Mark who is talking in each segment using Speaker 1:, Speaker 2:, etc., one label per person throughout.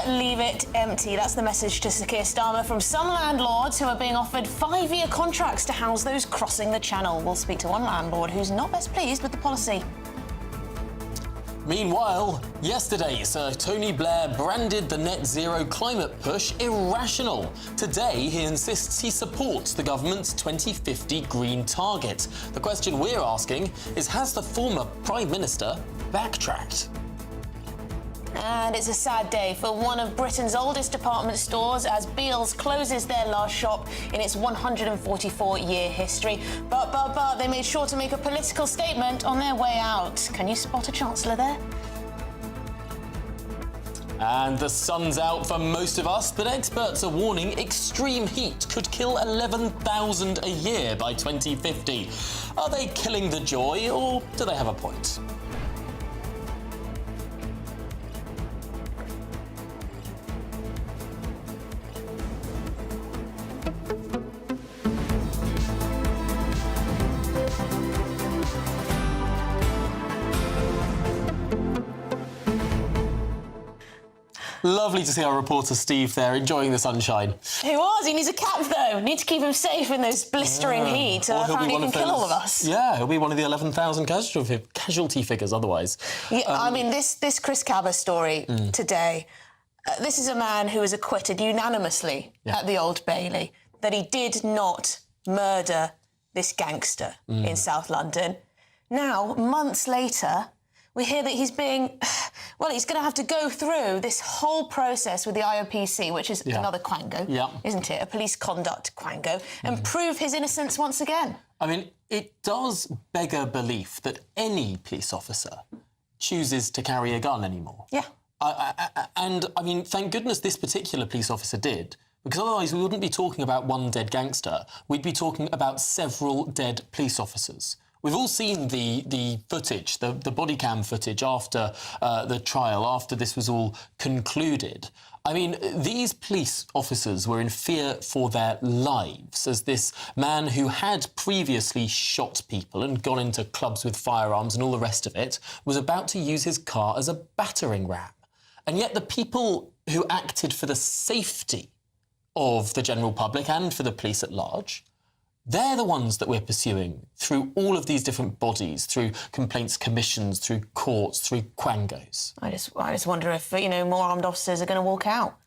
Speaker 1: leave it empty. That's the message to Sir Keir Starmer from some landlords who are being offered 5-year contracts to house those crossing the channel. We'll speak to one landlord who's not best pleased with the policy.
Speaker 2: Meanwhile, yesterday, Sir Tony Blair branded the net zero climate push irrational. Today, he insists he supports the government's 2050 green target. The question we're asking is, has the former Prime Minister backtracked?
Speaker 1: And it's a sad day for one of Britain's oldest department stores as Beale's closes their last shop in its 144-year history. But they made sure to make a political statement on their way out. Can you spot a chancellor there?
Speaker 2: And the sun's out for most of us, but experts are warning extreme heat could kill 11,000 a year by 2050. Are they killing the joy, or do they have a point? Lovely to see our reporter Steve there, enjoying the sunshine.
Speaker 1: He was. He needs a cap, though. Need to keep him safe in those blistering heat. Apparently he can kill all of us.
Speaker 2: Yeah, he'll be one of the 11,000 casualty figures otherwise.
Speaker 1: Yeah, I mean, this Chris Caba story today, this is a man who was acquitted unanimously at the Old Bailey, that he did not murder this gangster in South London. Now, months later, we hear that he's being... Well, he's going to have to go through this whole process with the IOPC, which is another quango, isn't it? A police conduct quango, and prove his innocence once again.
Speaker 2: I mean, it does beg a belief that any police officer chooses to carry a gun anymore.
Speaker 1: Yeah.
Speaker 2: And, I mean, thank goodness this particular police officer did, because otherwise we wouldn't be talking about one dead gangster. We'd be talking about several dead police officers. We've all seen the footage, the body cam footage after the trial, after this was all concluded. I mean, these police officers were in fear for their lives as this man who had previously shot people and gone into clubs with firearms and all the rest of it was about to use his car as a battering ram. And yet the people who acted for the safety of the general public and for the police at large, they're the ones that we're pursuing through all of these different bodies, through complaints commissions, through courts, through quangos.
Speaker 1: I just wonder if, you know, more armed officers are going to walk out.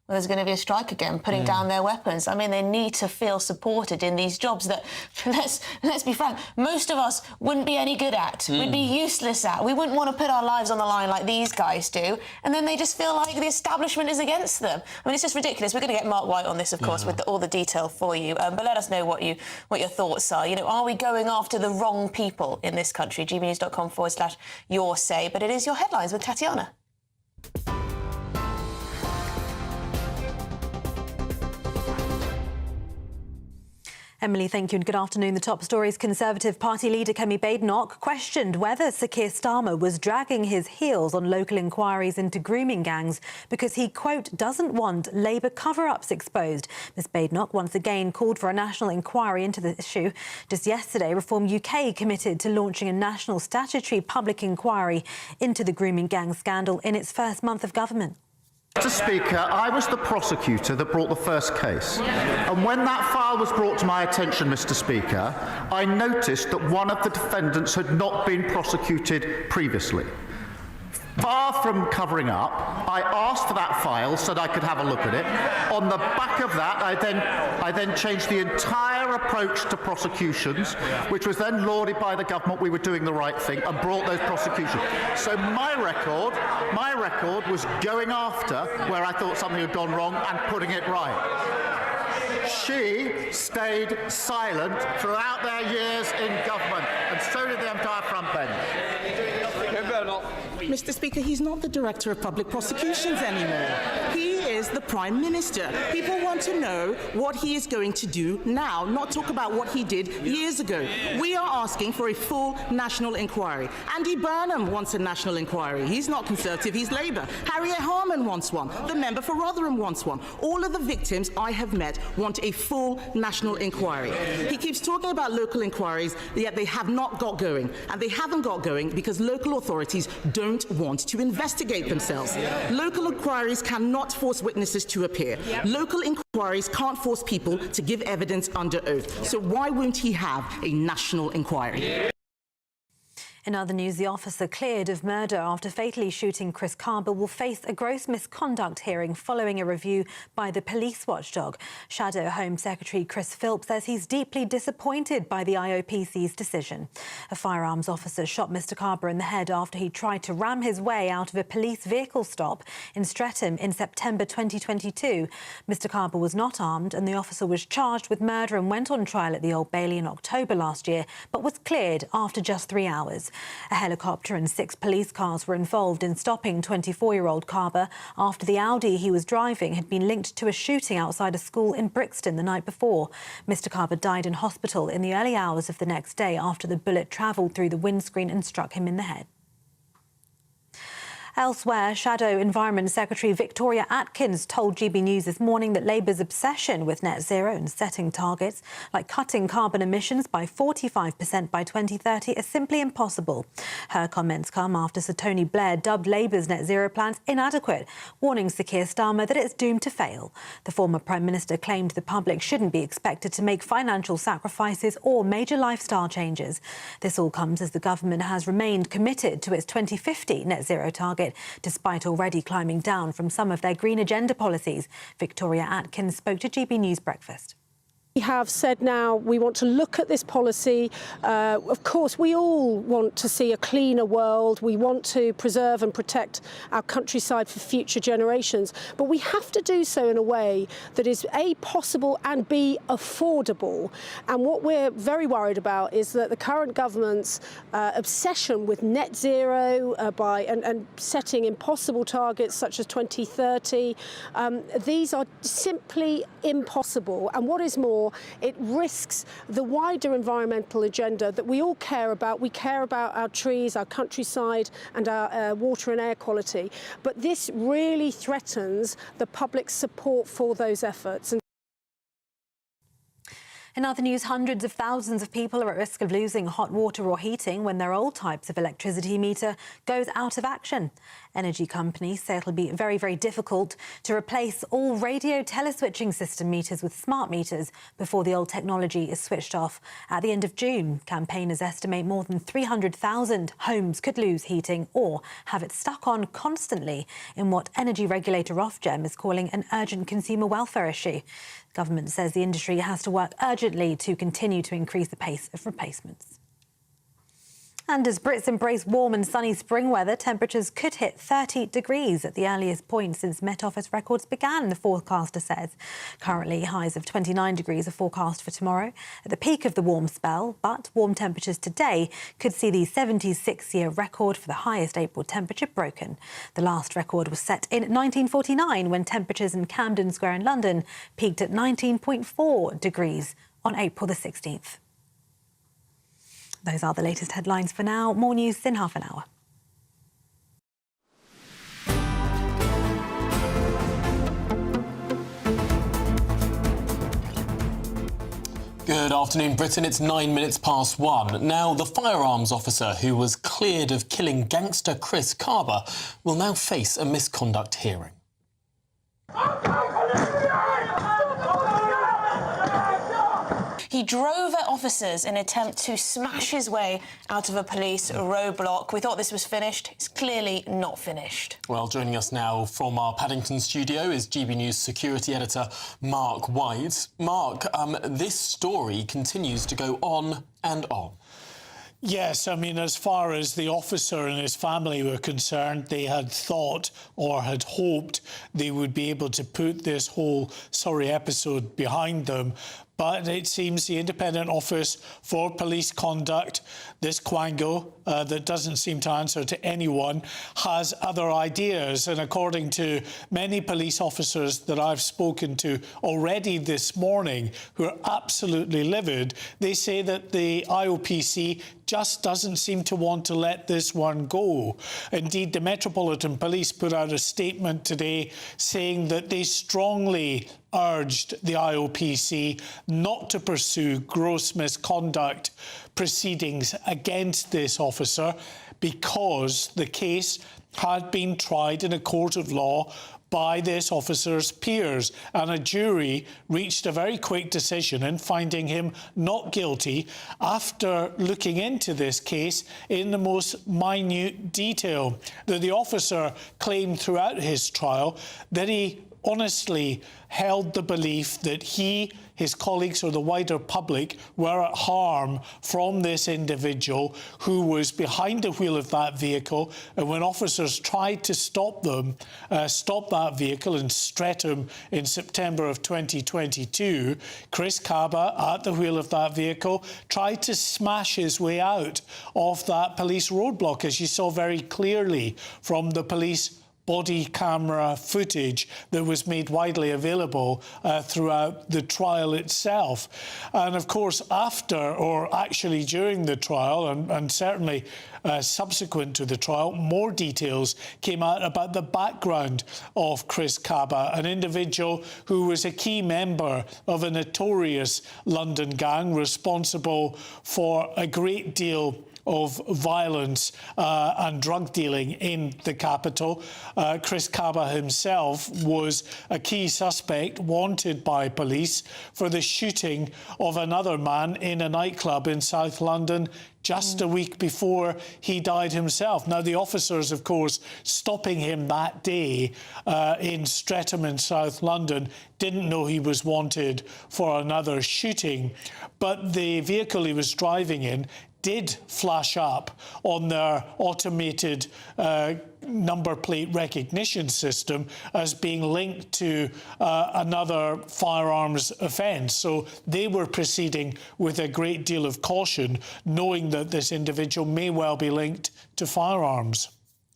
Speaker 1: Well, there's going to be a strike again, putting down their weapons. I mean, they need to feel supported in these jobs that, let's be frank, most of us wouldn't be any good at. We'd be useless at. We wouldn't want to put our lives on the line like these guys do, and then they just feel like the establishment is against them. I mean, it's just ridiculous. We're going to get Mark White on this, of course, with all the detail for you. But let us know what your thoughts are. You know, are we going after the wrong people in this country? gbnews.com/your say. But it is your headlines with Tatiana.
Speaker 3: Emily, thank you and good afternoon. The top stories: Conservative Party leader Kemi Badenoch questioned whether Sir Keir Starmer was dragging his heels on local inquiries into grooming gangs because he, quote, doesn't want Labour cover-ups exposed. Ms Badenoch once again called for a national inquiry into the issue. Just yesterday, Reform UK committed to launching a national statutory public inquiry into the grooming gang scandal in its first month of government.
Speaker 4: Mr. Speaker, I was the prosecutor that brought the first case. And when that file was brought to my attention, Mr. Speaker, I noticed that one of the defendants had not been prosecuted previously. Far from covering up, I asked for that file so that I could have a look at it. On the back of that, I then changed the entire approach to prosecutions, which was then lauded by the government. We were doing the right thing and brought those prosecutions. So my record was going after where I thought something had gone wrong and putting it right. She stayed silent throughout their years in government, and so did the entire front bench.
Speaker 5: Mr. Speaker, he's not the Director of Public Prosecutions anymore. He is the Prime Minister. People want to know what he is going to do now, not talk about what he did years ago. We are asking for a full national inquiry. Andy Burnham wants a national inquiry. He's not Conservative, he's Labour. Harriet Harman wants one. The member for Rotherham wants one. All of the victims I have met want a full national inquiry. He keeps talking about local inquiries, yet they have not got going. And they haven't got going because local authorities don't want to investigate themselves. Local inquiries cannot force witnesses to appear. Local inquiries can't force people to give evidence under oath. So why won't he have a national inquiry?
Speaker 3: In other news, the officer cleared of murder after fatally shooting Chris Caba will face a gross misconduct hearing following a review by the police watchdog. Shadow Home Secretary Chris Philp says he's deeply disappointed by the IOPC's decision. A firearms officer shot Mr Caba in the head after he tried to ram his way out of a police vehicle stop in Streatham in September 2022. Mr Caba was not armed and the officer was charged with murder and went on trial at the Old Bailey in October last year, but was cleared after just 3 hours. A helicopter and 6 police cars were involved in stopping 24-year-old Caba after the Audi he was driving had been linked to a shooting outside a school in Brixton the night before. Mr Caba died in hospital in the early hours of the next day after the bullet travelled through the windscreen and struck him in the head. Elsewhere, Shadow Environment Secretary Victoria Atkins told GBNews this morning that Labour's obsession with net zero and setting targets like cutting carbon emissions by 45% by 2030 is simply impossible. Her comments come after Sir Tony Blair dubbed Labour's net zero plans inadequate, warning Sir Keir Starmer that it's doomed to fail. The former Prime Minister claimed the public shouldn't be expected to make financial sacrifices or major lifestyle changes. This all comes as the government has remained committed to its 2050 net zero target, despite already climbing down from some of their green agenda policies. Victoria Atkins spoke to GBNews Breakfast.
Speaker 6: We have said now we want to look at this policy. Of course, we all want to see a cleaner world. We want to preserve and protect our countryside for future generations. But we have to do so in a way that is A, possible and B, affordable. And what we're very worried about is that the current government's obsession with net zero and setting impossible targets such as 2030, these are simply impossible. And what is more, it risks the wider environmental agenda that we all care about. We care about our trees, our countryside and our water and air quality. But this really threatens the public's support for those efforts.
Speaker 3: In other news, hundreds of thousands of people are at risk of losing hot water or heating when their old types of electricity meter goes out of action. Energy companies say it'll be very, very difficult to replace all radio teleswitching system meters with smart meters before the old technology is switched off at the end of June. Campaigners estimate more than 300,000 homes could lose heating or have it stuck on constantly in what energy regulator Ofgem is calling an urgent consumer welfare issue. The government says the industry has to work urgently to continue to increase the pace of replacements. And as Brits embrace warm and sunny spring weather, temperatures could hit 30 degrees at the earliest point since Met Office records began, the forecaster says. Currently, highs of 29 degrees are forecast for tomorrow at the peak of the warm spell, but warm temperatures today could see the 76-year record for the highest April temperature broken. The last record was set in 1949 when temperatures in Camden Square in London peaked at 19.4 degrees on April the 16th. Those are the latest headlines for now. More news in half an hour.
Speaker 2: Good afternoon, Britain. It's 9 minutes past 1. Now, the firearms officer who was cleared of killing gangster Chris Caba will now face a misconduct hearing.
Speaker 1: He drove at officers in an attempt to smash his way out of a police roadblock. We thought this was finished. It's clearly not finished.
Speaker 2: Well, joining us now from our Paddington studio is GBNews security editor Mark White. Mark, this story continues to go on and on.
Speaker 7: Yes, I mean, as far as the officer and his family were concerned, they had thought or had hoped they would be able to put this whole sorry episode behind them. but it seems the Independent Office for Police Conduct, this quango that doesn't seem to answer to anyone, has other ideas. And according to many police officers that I've spoken to already this morning, who are absolutely livid, they say that the IOPC just doesn't seem to want to let this one go. Indeed, the Metropolitan Police put out a statement today saying that they strongly urged the IOPC not to pursue gross misconduct proceedings against this officer because the case had been tried in a court of law by this officer's peers, and a jury reached a very quick decision in finding him not guilty after looking into this case in the most minute detail. The officer claimed throughout his trial that he honestly held the belief that he, his colleagues or the wider public were at harm from this individual who was behind the wheel of that vehicle, and when officers tried to stop that vehicle and Streatham in September of 2022, Chris Caba, at the wheel of that vehicle, tried to smash his way out of that police roadblock, as you saw very clearly from the police body camera footage that was made widely available throughout the trial itself. And of course, after, or actually during the trial, and certainly subsequent to the trial, more details came out about the background of Chris Caba, an individual who was a key member of a notorious London gang responsible for a great deal of violence and drug dealing in the capital. Chris Caba himself was a key suspect wanted by police for the shooting of another man in a nightclub in South London just a week before he died himself. Now, the officers, of course, stopping him that day in Streatham in South London didn't know he was wanted for another shooting, but the vehicle he was driving in did flash up on their automated number plate recognition system as being linked to another firearms offence. So they were proceeding with a great deal of caution, knowing that this individual may well be linked to firearms.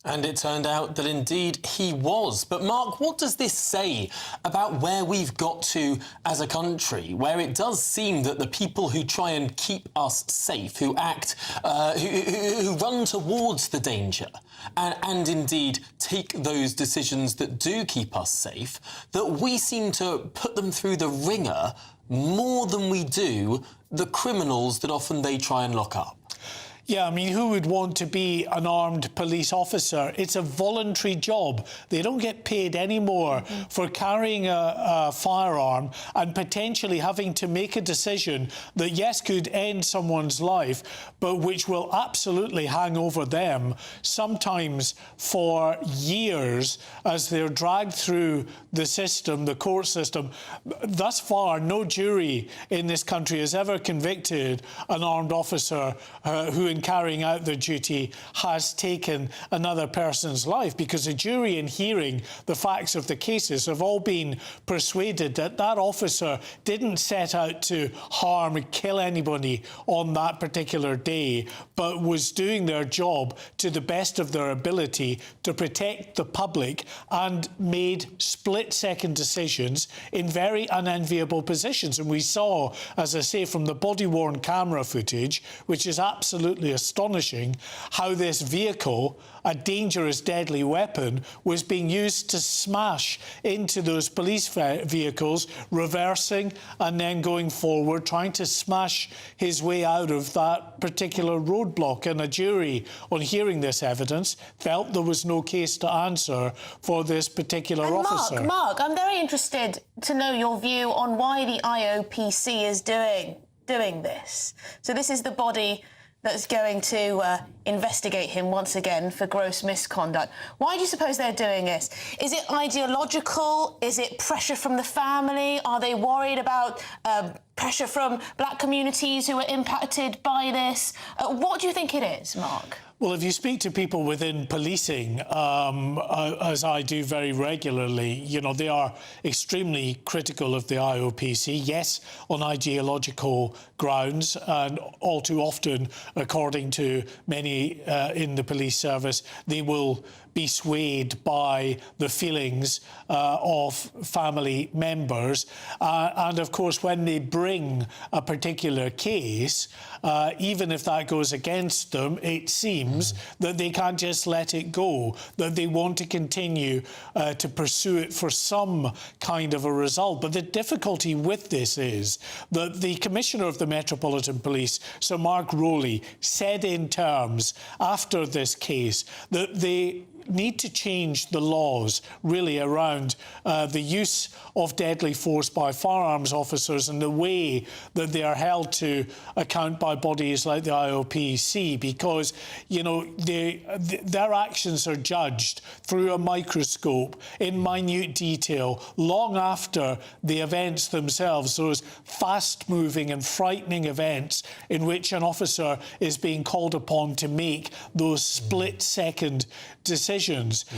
Speaker 2: And it turned out that indeed he was. But Mark, what does this say about where we've got to as a country, where it does seem that the people who try and keep us safe, who act, who run towards the danger and indeed take those decisions that do keep us safe, that we seem to put them through the ringer more than we do the criminals that often they try and lock up?
Speaker 7: Yeah, I mean, who would want to be an armed police officer? It's a voluntary job. They don't get paid anymore for carrying a firearm and potentially having to make a decision that, yes, could end someone's life, but which will absolutely hang over them, sometimes for years, as they're dragged through the system, the court system. Thus far, no jury in this country has ever convicted an armed officer who in carrying out their duty has taken another person's life, because the jury, in hearing the facts of the cases, have all been persuaded that that officer didn't set out to harm or kill anybody on that particular day, but was doing their job to the best of their ability to protect the public, and made split-second decisions in very unenviable positions. And we saw, as I say, from the body-worn camera footage, which is absolutely astonishing, how this vehicle, a dangerous, deadly weapon, was being used to smash into those police vehicles, reversing and then going forward, trying to smash his way out of that particular roadblock. And a jury, on hearing this evidence, felt there was no case to answer for this particular officer.
Speaker 1: Mark, I'm very interested to know your view on why the IOPC is doing this. So this is the body that's going to investigate him once again for gross misconduct. Why do you suppose they're doing this? Is it ideological? Is it pressure from the family? Are they worried about pressure from black communities who are impacted by this? What do you think it is, Mark?
Speaker 7: Well, if you speak to people within policing, as I do very regularly, you know, they are extremely critical of the IOPC, yes, on ideological grounds, and all too often, according to many in the police service, they will be swayed by the feelings of family members. And of course, when they bring a particular case, even if that goes against them, it seems that they can't just let it go, that they want to continue to pursue it for some kind of a result. But the difficulty with this is that the Commissioner of the Metropolitan Police, Sir Mark Rowley, said in terms after this case that they need to change the laws really around the use of deadly force by firearms officers and the way that they are held to account by bodies like the IOPC, because, you know, their actions are judged through a microscope in minute detail long after the events themselves, those fast-moving and frightening events in which an officer is being called upon to make those split-second decisions.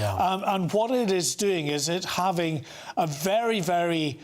Speaker 7: And what it is doing is it's having a very, very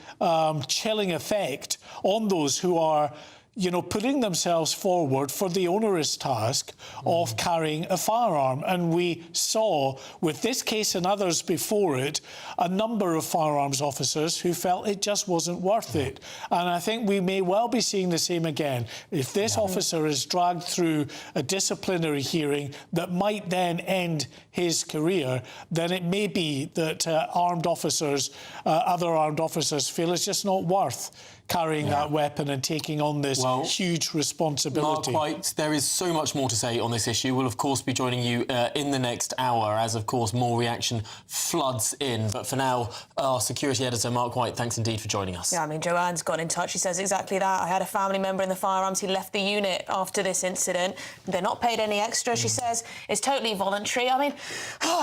Speaker 7: chilling effect on those who are, you know, putting themselves forward for the onerous task of carrying a firearm. And we saw, with this case and others before it, a number of firearms officers who felt it just wasn't worth it. And I think we may well be seeing the same again. If this officer is dragged through a disciplinary hearing that might then end his career, then it may be that armed officers, other armed officers, feel it's just not worth carrying that weapon and taking on this huge responsibility.
Speaker 2: Mark White, there is so much more to say on this issue. We'll, of course, be joining you in the next hour as, of course, more reaction floods in. But for now, our security editor, Mark White, thanks indeed for joining us.
Speaker 1: Yeah, I mean, Joanne's got in touch. She says exactly that. I had a family member in the firearms. He left the unit after this incident. They're not paid any extra, she says. It's totally voluntary. I mean,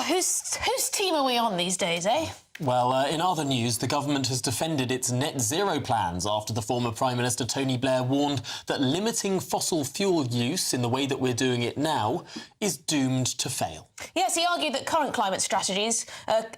Speaker 1: whose team are we on these days, eh?
Speaker 2: Well, in other news, the government has defended its net zero plans after the former Prime Minister Tony Blair warned that limiting fossil fuel use in the way that we're doing it now is doomed to fail.
Speaker 1: Yes, he argued that current climate strategies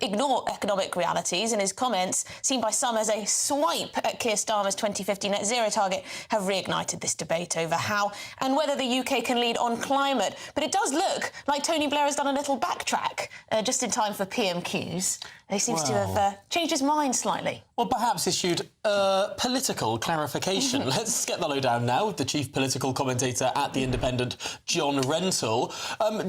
Speaker 1: ignore economic realities, and his comments, seen by some as a swipe at Keir Starmer's 2050 net zero target, have reignited this debate over how and whether the UK can lead on climate. But it does look like Tony Blair has done a little backtrack just in time for PMQs. He seems to have changed his mind slightly.
Speaker 2: Or perhaps issued political clarification. Let's get the lowdown now with the chief political commentator at The Independent, John Rentoul.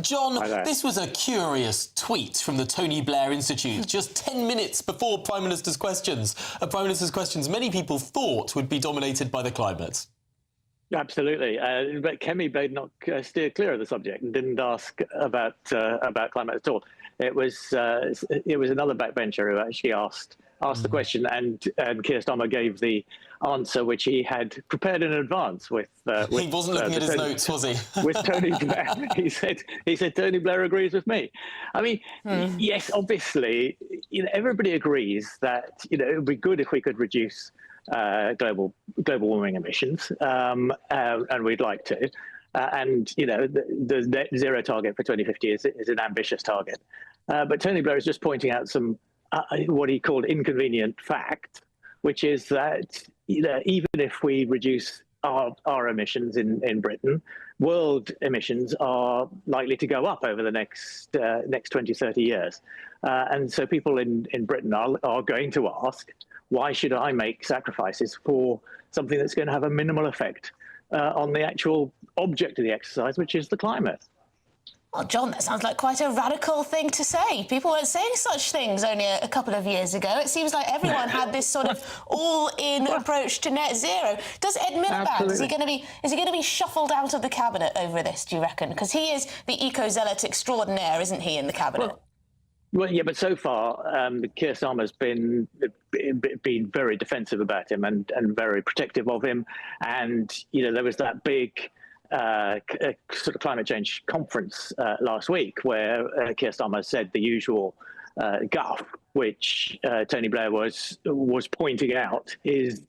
Speaker 2: John, this was a curious tweet from the Tony Blair Institute just 10 minutes before Prime Minister's questions. Prime Minister's questions many people thought would be dominated by the climate.
Speaker 8: Absolutely, but Kemi Badenoch steered clear of the subject and didn't ask about climate at all. It was another backbencher who actually asked the question, and Keir Starmer gave the answer which he had prepared in advance with
Speaker 2: he wasn't looking at his notes, was he?
Speaker 8: With Tony Blair. He said Tony Blair agrees with me. I mean, yes, obviously, you know, everybody agrees that, you know, it would be good if we could reduce global warming emissions, and we'd like to. And, you know, the net zero target for 2050 is an ambitious target. But Tony Blair is just pointing out some what he called inconvenient fact, which is that, you know, even if we reduce our emissions in Britain, world emissions are likely to go up over the next 20, 30 years. And so people in Britain are going to ask, why should I make sacrifices for something that's going to have a minimal effect on the actual object of the exercise, which is the climate?
Speaker 1: Well, John, that sounds like quite a radical thing to say. People weren't saying such things only a couple of years ago. It seems like everyone had this sort of all-in approach to net zero. Does Ed Miliband, is he going to be shuffled out of the cabinet over this, do you reckon? Because he is the eco-zealot extraordinaire, isn't he, in the cabinet?
Speaker 8: Well, yeah, but so far, Keir Starmer's been very defensive about him and very protective of him. And, you know, there was that big sort of climate change conference last week where Keir Starmer said the usual guff, which Tony Blair was pointing out, is,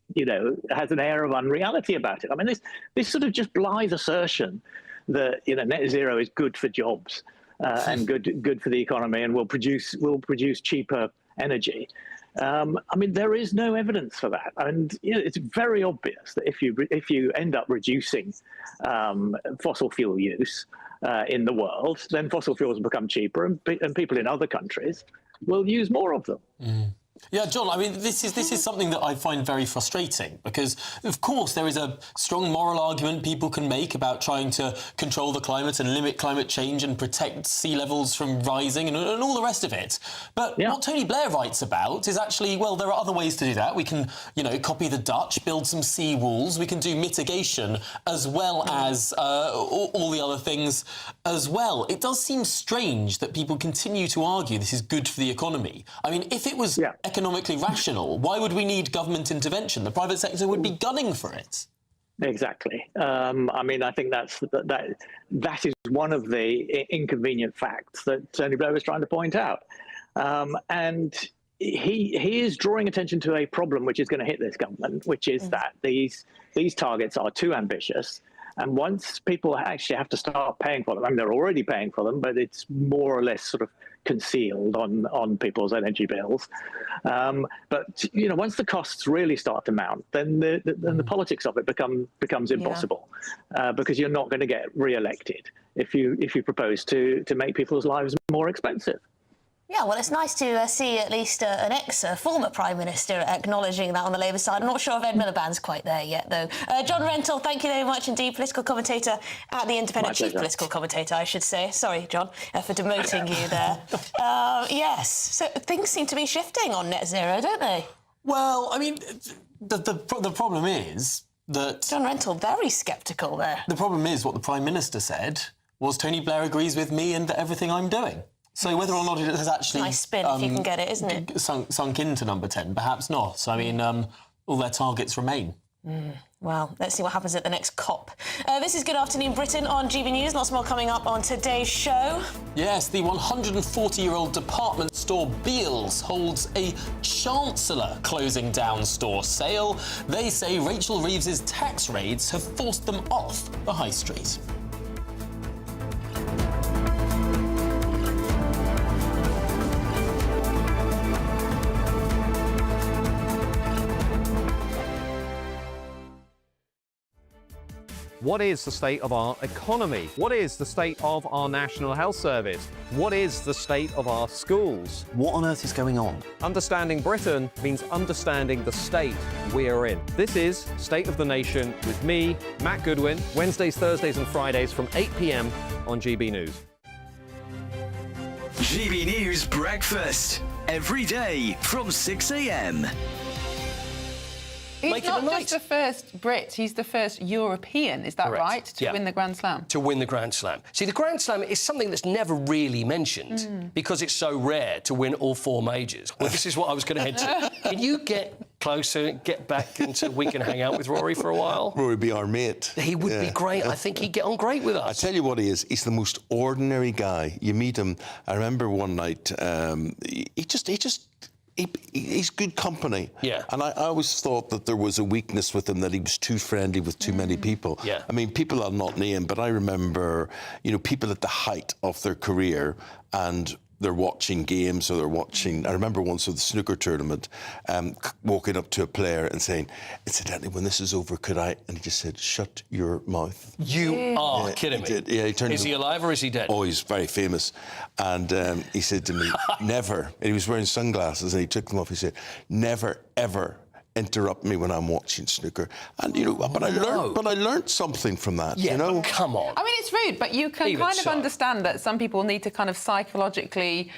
Speaker 8: has an air of unreality about it. I mean, this sort of just blithe assertion that net zero is good for jobs and good for the economy and will produce cheaper energy. I mean, there is no evidence for that, and it's very obvious that if you end up reducing fossil fuel use in the world, then fossil fuels will become cheaper, and people in other countries will use more of them.
Speaker 2: Yeah, John, I mean, this is something that I find very frustrating because, of course, there is a strong moral argument people can make about trying to control the climate and limit climate change and protect sea levels from rising and all the rest of it. But what Tony Blair writes about is actually, well, there are other ways to do that. We can, copy the Dutch, build some sea walls. We can do mitigation as well as all the other things as well. It does seem strange that people continue to argue this is good for the economy. I mean, if it was economically rational, why would we need government intervention? The private sector would be gunning for it.
Speaker 8: Exactly. I mean, I think that is one of the inconvenient facts that Tony Blair was trying to point out. And he is drawing attention to a problem which is going to hit this government, which is that these targets are too ambitious. And once people actually have to start paying for them, I mean, they're already paying for them, but it's more or less sort of concealed on people's energy bills. But once the costs really start to mount, then the politics of it becomes impossible because you're not going to get re-elected if you propose to make people's lives more expensive.
Speaker 1: Yeah, well, it's nice to see at least an former Prime Minister acknowledging that on the Labour side. I'm not sure if Ed Miliband's quite there yet, though. John Rentoul, thank you very much indeed, political commentator at The Independent, chief political commentator, I should say. Sorry, John, for demoting you there. Yes, so things seem to be shifting on net zero, don't they?
Speaker 2: Well, I mean, the problem is that...
Speaker 1: John Rentoul, very sceptical there.
Speaker 2: The problem is what the Prime Minister said was Tony Blair agrees with me and everything I'm doing. So whether or not it has actually...
Speaker 1: Nice spin, if you can get it, isn't it?
Speaker 2: Sunk into number 10, perhaps not. So, I mean, all their targets remain.
Speaker 1: Well, let's see what happens at the next COP. This is Good Afternoon Britain on GBNews. Lots more coming up on today's show.
Speaker 2: Yes, the 140-year-old department store Beals holds a Chancellor closing down store sale. They say Rachel Reeves's tax raids have forced them off the high street.
Speaker 9: What is the state of our economy? What is the state of our National Health Service? What is the state of our schools?
Speaker 10: What on earth is going on?
Speaker 9: Understanding Britain means understanding the state we are in. This is State of the Nation with me, Matt Goodwin, Wednesdays, Thursdays and Fridays from 8 p.m. on GB News.
Speaker 11: GB News Breakfast, every day from 6 a.m.
Speaker 12: He's not just the first Brit, he's the first European, is that right, to win the Grand Slam?
Speaker 13: To win the Grand Slam. See, the Grand Slam is something that's never really mentioned because it's so rare to win all four majors. Well, this is what I was going to head to. Can you get closer, get back into we can hang out with Rory for a while?
Speaker 14: Rory would be our mate.
Speaker 13: He would be great. I think he'd get on great with us.
Speaker 14: I tell you what he is. He's the most ordinary guy. You meet him. I remember one night, he's good company.
Speaker 13: Yeah.
Speaker 14: And I always thought that there was a weakness with him, that he was too friendly with too many people.
Speaker 13: Yeah.
Speaker 14: I mean, people I'll not name, but I remember, people at the height of their career and they're watching games or they're watching... I remember once at the snooker tournament, walking up to a player and saying, incidentally, when this is over, could I... And he just said, shut your mouth.
Speaker 13: You are kidding me.
Speaker 14: He did. Yeah, he turned
Speaker 13: is he alive or is he dead?
Speaker 14: Oh, he's very famous. And he said to me, never... And he was wearing sunglasses and he took them off. He said, never, ever interrupt me when I'm watching snooker. And, but I learned something from that,
Speaker 13: but come on.
Speaker 12: I mean, it's rude, but you can kind of understand that some people need to kind of psychologically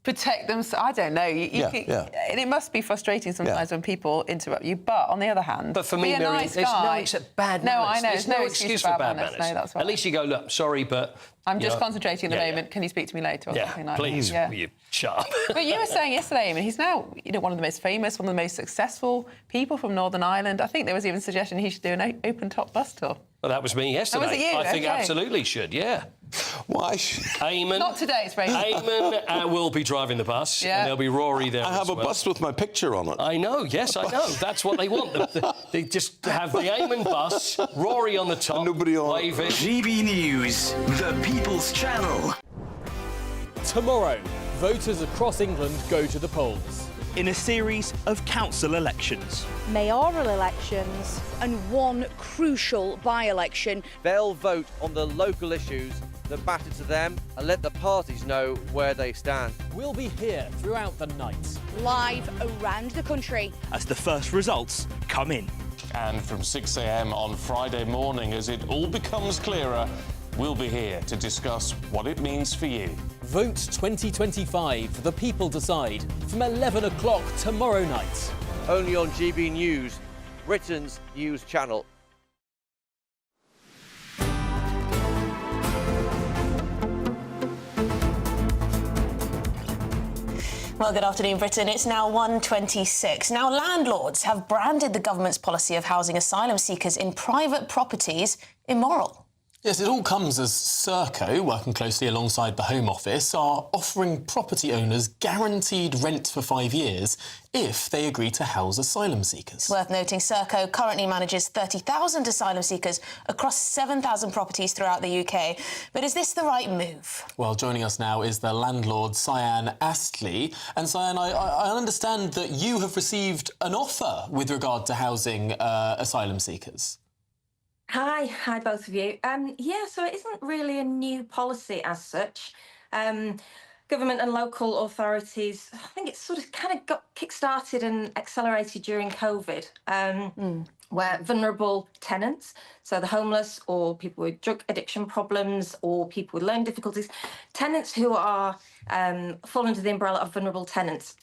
Speaker 12: protect themselves. I don't know. And it must be frustrating sometimes when people interrupt you. But on the other hand,
Speaker 13: but for me,
Speaker 12: be a
Speaker 13: Miriam,
Speaker 12: nice guy.
Speaker 13: it's bad manners.
Speaker 12: No, I know.
Speaker 13: There's no excuse for bad manners.
Speaker 12: No, that's right.
Speaker 13: At least you go, look, sorry, but...
Speaker 12: I'm just concentrating at the moment. Can you speak to me later or something like
Speaker 13: please,
Speaker 12: that?
Speaker 13: will you shut up?
Speaker 12: But you were saying yesterday, I mean, he's now one of the most famous, one of the most successful people from Northern Ireland. I think there was even a suggestion he should do an open-top bus tour.
Speaker 13: Well, that was me yesterday.
Speaker 12: Oh, was it you?
Speaker 13: I think absolutely should, yeah.
Speaker 14: Why?
Speaker 13: Eamon.
Speaker 12: Not today, it's raining.
Speaker 13: Eamon will be driving the bus, and there'll be Rory there.
Speaker 14: I have a bus with my picture on it.
Speaker 13: I know, yes, I know. That's what they want. They just have the Eamon bus, Rory on the top, and
Speaker 14: nobody on
Speaker 13: waving.
Speaker 11: GB News, the People's Channel.
Speaker 10: Tomorrow, voters across England go to the polls.
Speaker 15: In a series of council elections,
Speaker 16: mayoral elections, and one crucial by-election.
Speaker 17: They'll vote on the local issues that matter to them and let the parties know where they stand.
Speaker 10: We'll be here throughout the night,
Speaker 16: live around the country,
Speaker 15: as the first results come in.
Speaker 18: And from 6 a.m. on Friday morning, as it all becomes clearer, we'll be here to discuss what it means for you.
Speaker 10: Vote 2025, the people decide, from 11 o'clock tomorrow night.
Speaker 17: Only on GB News, Britain's news channel.
Speaker 1: Well, good afternoon, Britain. It's now 1:26. Now, landlords have branded the government's policy of housing asylum seekers in private properties immoral.
Speaker 2: Yes, it all comes as Serco, working closely alongside the Home Office, are offering property owners guaranteed rent for 5 years if they agree to house asylum seekers.
Speaker 1: It's worth noting Serco currently manages 30,000 asylum seekers across 7,000 properties throughout the UK. But is this the right move?
Speaker 2: Well, joining us now is the landlord, Cyan Ashley. And Cyan, I understand that you have received an offer with regard to housing asylum seekers.
Speaker 19: Hi, both of you. Yeah, so it isn't really a new policy as such. Government and local authorities, I think it's sort of kind of got kick-started and accelerated during COVID, where vulnerable tenants, so the homeless or people with drug addiction problems or people with learning difficulties, tenants who are fall under the umbrella of vulnerable tenants.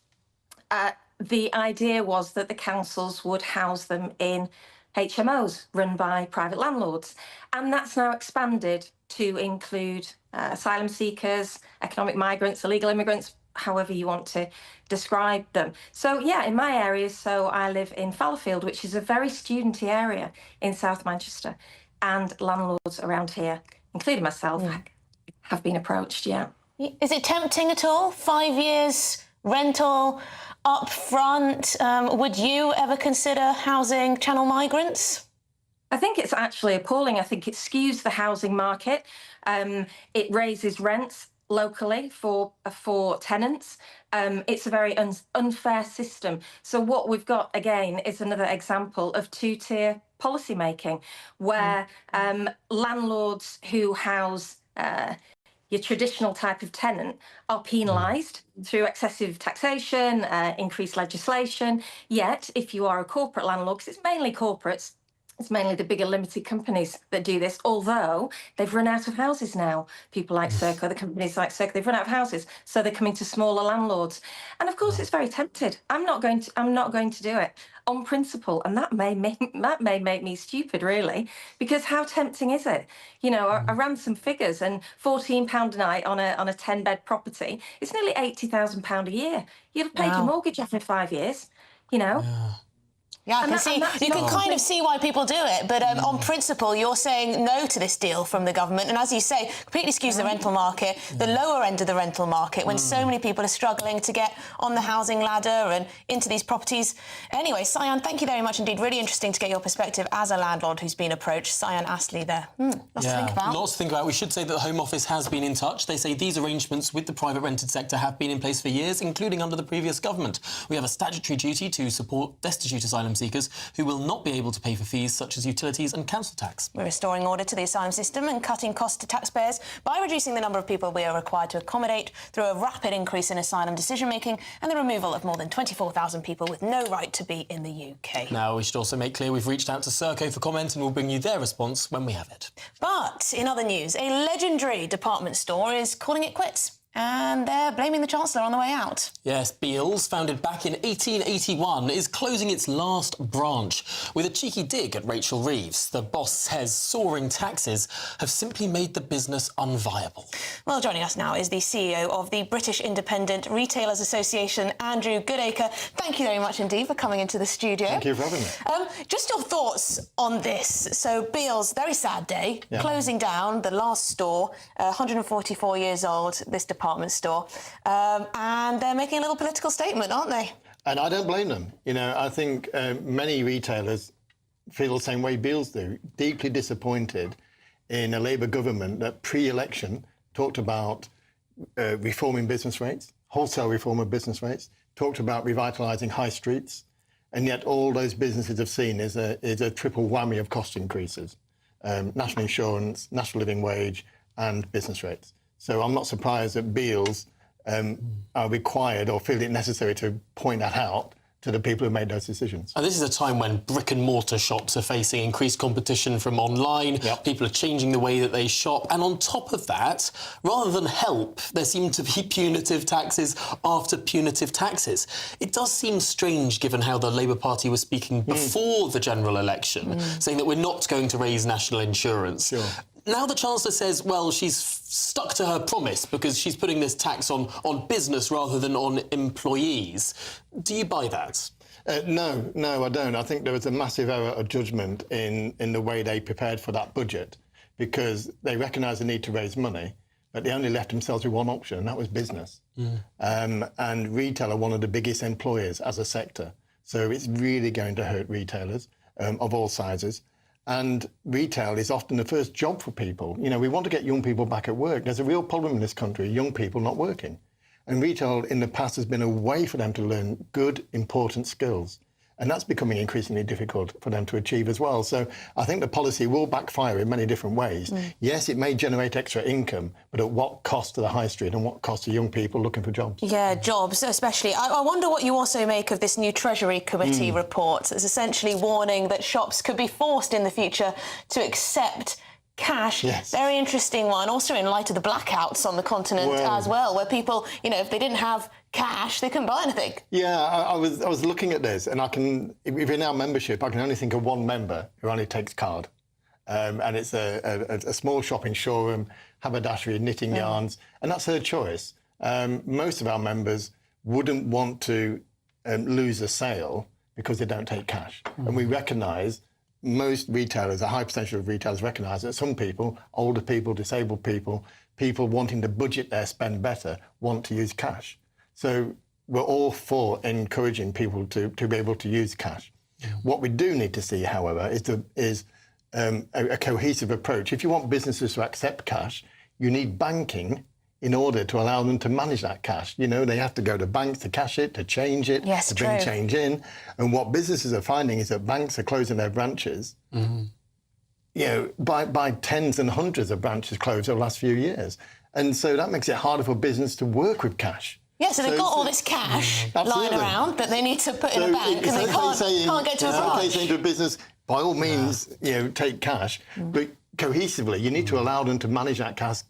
Speaker 19: The idea was that the councils would house them in HMOs run by private landlords. And that's now expanded to include asylum seekers, economic migrants, illegal immigrants, however you want to describe them. So, yeah, in my area, so I live in Fallowfield, which is a very studenty area in South Manchester. And landlords around here, including myself, have been approached,
Speaker 1: Is it tempting at all? 5 years rental up front. Would you ever consider housing Channel migrants?
Speaker 19: I think it's actually appalling. I think it skews the housing market. It raises rents locally for tenants. It's a very unfair system. So what we've got, again, is another example of two-tier policy making, where landlords who house your traditional type of tenant are penalised through excessive taxation, increased legislation. Yet, if you are a corporate landlord, because it's mainly corporates, it's mainly the bigger limited companies that do this, although they've run out of houses now. People like Serco, the companies like Serco, they've run out of houses, so they're coming to smaller landlords. And of course, it's very tempted. I'm not going to do it on principle, and that may make me stupid, really, because how tempting is it? You know, I ran some figures, and £14 a night on a 10-bed property, it's nearly £80,000 a year. You'll have paid your mortgage after 5 years, you know.
Speaker 1: Yeah, I can see. You can kind of see why people do it, but on principle, you're saying no to this deal from the government, and as you say, completely skews the rental market, the lower end of the rental market, when so many people are struggling to get on the housing ladder and into these properties. Anyway, Cyan, thank you very much indeed. Really interesting to get your perspective as a landlord who's been approached. Cyan Ashley there. Lots to think about.
Speaker 2: Lots to think about. We should say that the Home Office has been in touch. They say these arrangements with the private rented sector have been in place for years, including under the previous government. We have a statutory duty to support destitute asylum seekers who will not be able to pay for fees such as utilities and council tax.
Speaker 1: We're restoring order to the asylum system and cutting costs to taxpayers by reducing the number of people we are required to accommodate through a rapid increase in asylum decision-making and the removal of more than 24,000 people with no right to be in the UK.
Speaker 2: Now, we should also make clear we've reached out to Serco for comment and we'll bring you their response when we have it.
Speaker 1: But in other news, a legendary department store is calling it quits. And they're blaming the Chancellor on the way out.
Speaker 2: Yes, Beales, founded back in 1881, is closing its last branch with a cheeky dig at Rachel Reeves. The boss says soaring taxes have simply made the business unviable.
Speaker 1: Well, joining us now is the CEO of the British Independent Retailers Association, Andrew Goodacre. Thank you very much indeed for coming into the studio.
Speaker 20: Thank you for having me.
Speaker 1: Just your thoughts on this. So Beales, very sad day, closing down the last store, 144 years old, this department store, and they're making a little political statement, aren't they?
Speaker 20: And I don't blame them. You know, I think many retailers feel the same way Beales do, deeply disappointed in a Labour government that pre-election talked about reforming business rates, wholesale reform of business rates, talked about revitalising high streets, and yet all those businesses have seen is a triple whammy of cost increases, national insurance, national living wage and business rates. So I'm not surprised that Beales are required or feel it necessary to point that out to the people who made those decisions.
Speaker 2: And this is a time when brick and mortar shops are facing increased competition from online. People are changing the way that they shop. And on top of that, rather than help, there seem to be punitive taxes after punitive taxes. It does seem strange, given how the Labour Party was speaking before the general election, saying that we're not going to raise national insurance. Now the Chancellor says, well, she's stuck to her promise because she's putting this tax on business rather than on employees. Do you buy that?
Speaker 20: No, I don't. I think there was a massive error of judgment in the way they prepared for that budget, because they recognised the need to raise money, but they only left themselves with one option, and that was business. And retail are one of the biggest employers as a sector. So it's really going to hurt retailers of all sizes. And retail is often the first job for people. You know, we want to get young people back at work. There's a real problem in this country, young people not working. And retail in the past has been a way for them to learn good, important skills. And that's becoming increasingly difficult for them to achieve as well. So I think the policy will backfire in many different ways. Yes, it may generate extra income, but at what cost to the high street and what cost to young people looking for jobs?
Speaker 1: Yeah, jobs especially. I wonder what you also make of this new Treasury Committee report. It's essentially warning that shops could be forced in the future to accept cash. Very interesting one. Also in light of the blackouts on the continent as well, where people, you know, if they didn't have cash, they couldn't buy anything.
Speaker 20: Yeah, I was looking at this, and I can, within our membership, I can only think of one member who only takes card. And it's a small shop in Shoreham, haberdashery, knitting yarns, and that's her choice. Most of our members wouldn't want to lose a sale because they don't take cash. And we recognise most retailers, a high percentage of retailers recognise that some people, older people, disabled people, people wanting to budget their spend better, want to use cash. So we're all for encouraging people to be able to use cash. What we do need to see, however, is a cohesive approach. If you want businesses to accept cash, you need banking in order to allow them to manage that cash. You know, they have to go to banks to cash it, to change it, to bring change in. And what businesses are finding is that banks are closing their branches. You know, by tens and hundreds of branches closed over the last few years. And so that makes it harder for business to work with cash.
Speaker 1: Yeah, so they've got all this cash lying around that they need to put in a bank, and they can't get to a branch.
Speaker 20: Okay, saying to a business, by all means, you know, take cash, but cohesively, you need to allow them to manage that cash,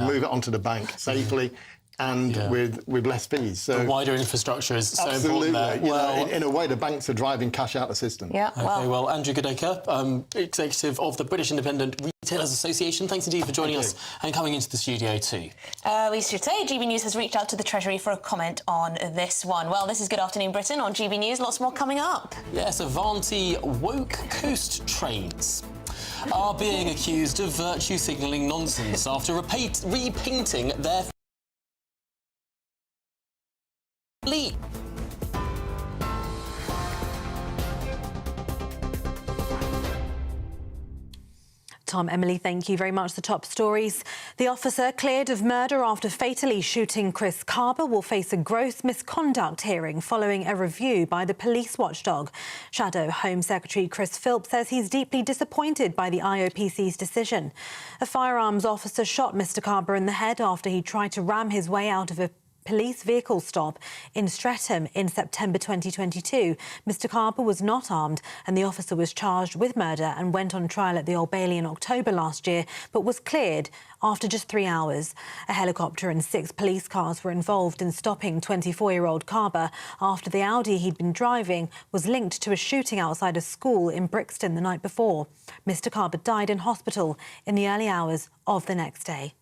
Speaker 20: move it onto the bank safely, and with less fees. So
Speaker 2: the wider infrastructure is so important there.
Speaker 20: Well, in a way, the banks are driving cash out of the system.
Speaker 2: Well, Andrew Goodacre, executive of the British Independent Retailers Association, thanks indeed for joining us and coming into the studio too.
Speaker 1: We should say GBNews has reached out to the Treasury for a comment on this one. Well, this is Good Afternoon Britain on GBNews. Lots more coming up.
Speaker 2: Yes, Avanti woke coast trains are being accused of virtue signalling nonsense after repainting their fleet.
Speaker 3: Tom, Emily, thank you very much. The top stories. The officer cleared of murder after fatally shooting Chris Caba will face a gross misconduct hearing following a review by the police watchdog. Shadow Home Secretary Chris Philp says he's deeply disappointed by the IOPC's decision. A firearms officer shot Mr Caba in the head after he tried to ram his way out of a police vehicle stop in Streatham in September 2022. Mr Caba was not armed and the officer was charged with murder and went on trial at the Old Bailey in October last year, but was cleared after just 3 hours. A helicopter and 6 police cars were involved in stopping 24-year-old Caba after the Audi he'd been driving was linked to a shooting outside a school in Brixton the night before. Mr Caba died in hospital in the early hours of the next day.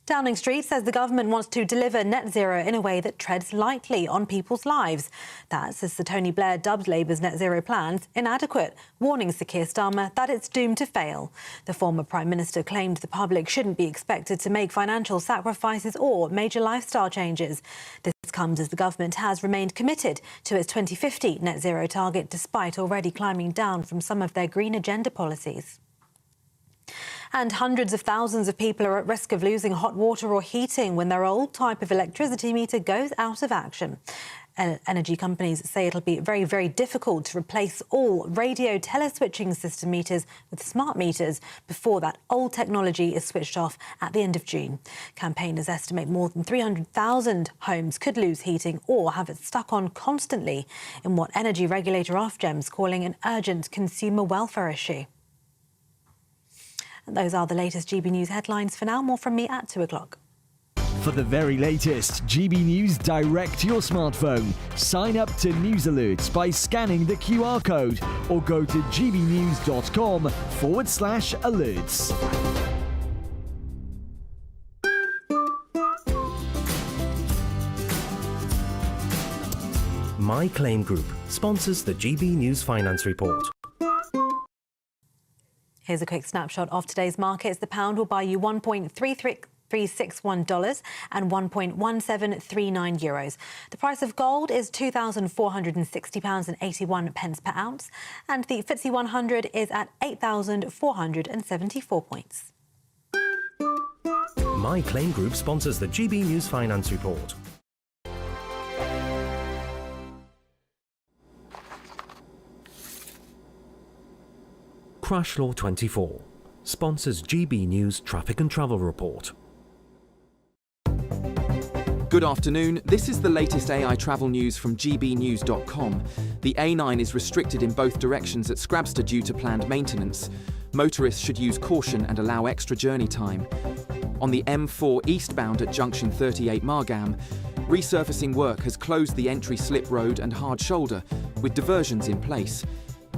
Speaker 3: Downing Street says the government wants to deliver net zero in a way that treads lightly on people's lives. That's as Sir Tony Blair dubbed Labour's net zero plans inadequate, warning Sir Keir Starmer that it's doomed to fail. The former Prime Minister claimed the public shouldn't be expected to make financial sacrifices or major lifestyle changes. This comes as the government has remained committed to its 2050 net zero target, despite already climbing down from some of their green agenda policies. And hundreds of thousands of people are at risk of losing hot water or heating when their old type of electricity meter goes out of action. Energy companies say it'll be very, very difficult to replace all radio teleswitching system meters with smart meters before that old technology is switched off at the end of June. Campaigners estimate more than 300,000 homes could lose heating or have it stuck on constantly in what energy regulator Ofgem's calling an urgent consumer welfare issue. And those are the latest GB News headlines. For now, more from me at 2 o'clock.
Speaker 21: For the very latest GB News direct to your smartphone, sign up to News Alerts by scanning the QR code or go to gbnews.com/alerts.
Speaker 22: My Claim Group sponsors the GB News Finance Report.
Speaker 3: Here's a quick snapshot of today's markets. The pound will buy you $1.3361 and €1.1739. The price of gold is £2,460.81 per ounce, and the FTSE 100 is at 8,474 points.
Speaker 22: My Claim Group sponsors the GB News Finance Report. Crash Law 24 sponsors GB News Traffic and Travel Report.
Speaker 23: Good afternoon. This is the latest AI travel news from GBnews.com. The A9 is restricted in both directions at Scrabster due to planned maintenance. Motorists should use caution and allow extra journey time. On the M4 eastbound at junction 38 Margam, resurfacing work has closed the entry slip road and hard shoulder, with diversions in place.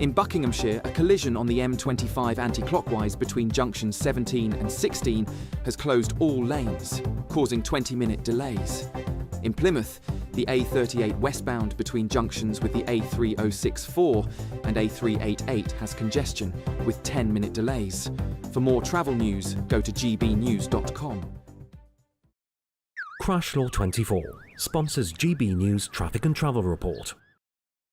Speaker 23: In Buckinghamshire, a collision on the M25 anti-clockwise between junctions 17 and 16 has closed all lanes, causing 20-minute delays. In Plymouth, the A38 westbound between junctions with the A3064 and A388 has congestion, with 10-minute delays. For more travel news, go to gbnews.com.
Speaker 22: Crash Law 24 sponsors GB News Traffic and Travel Report.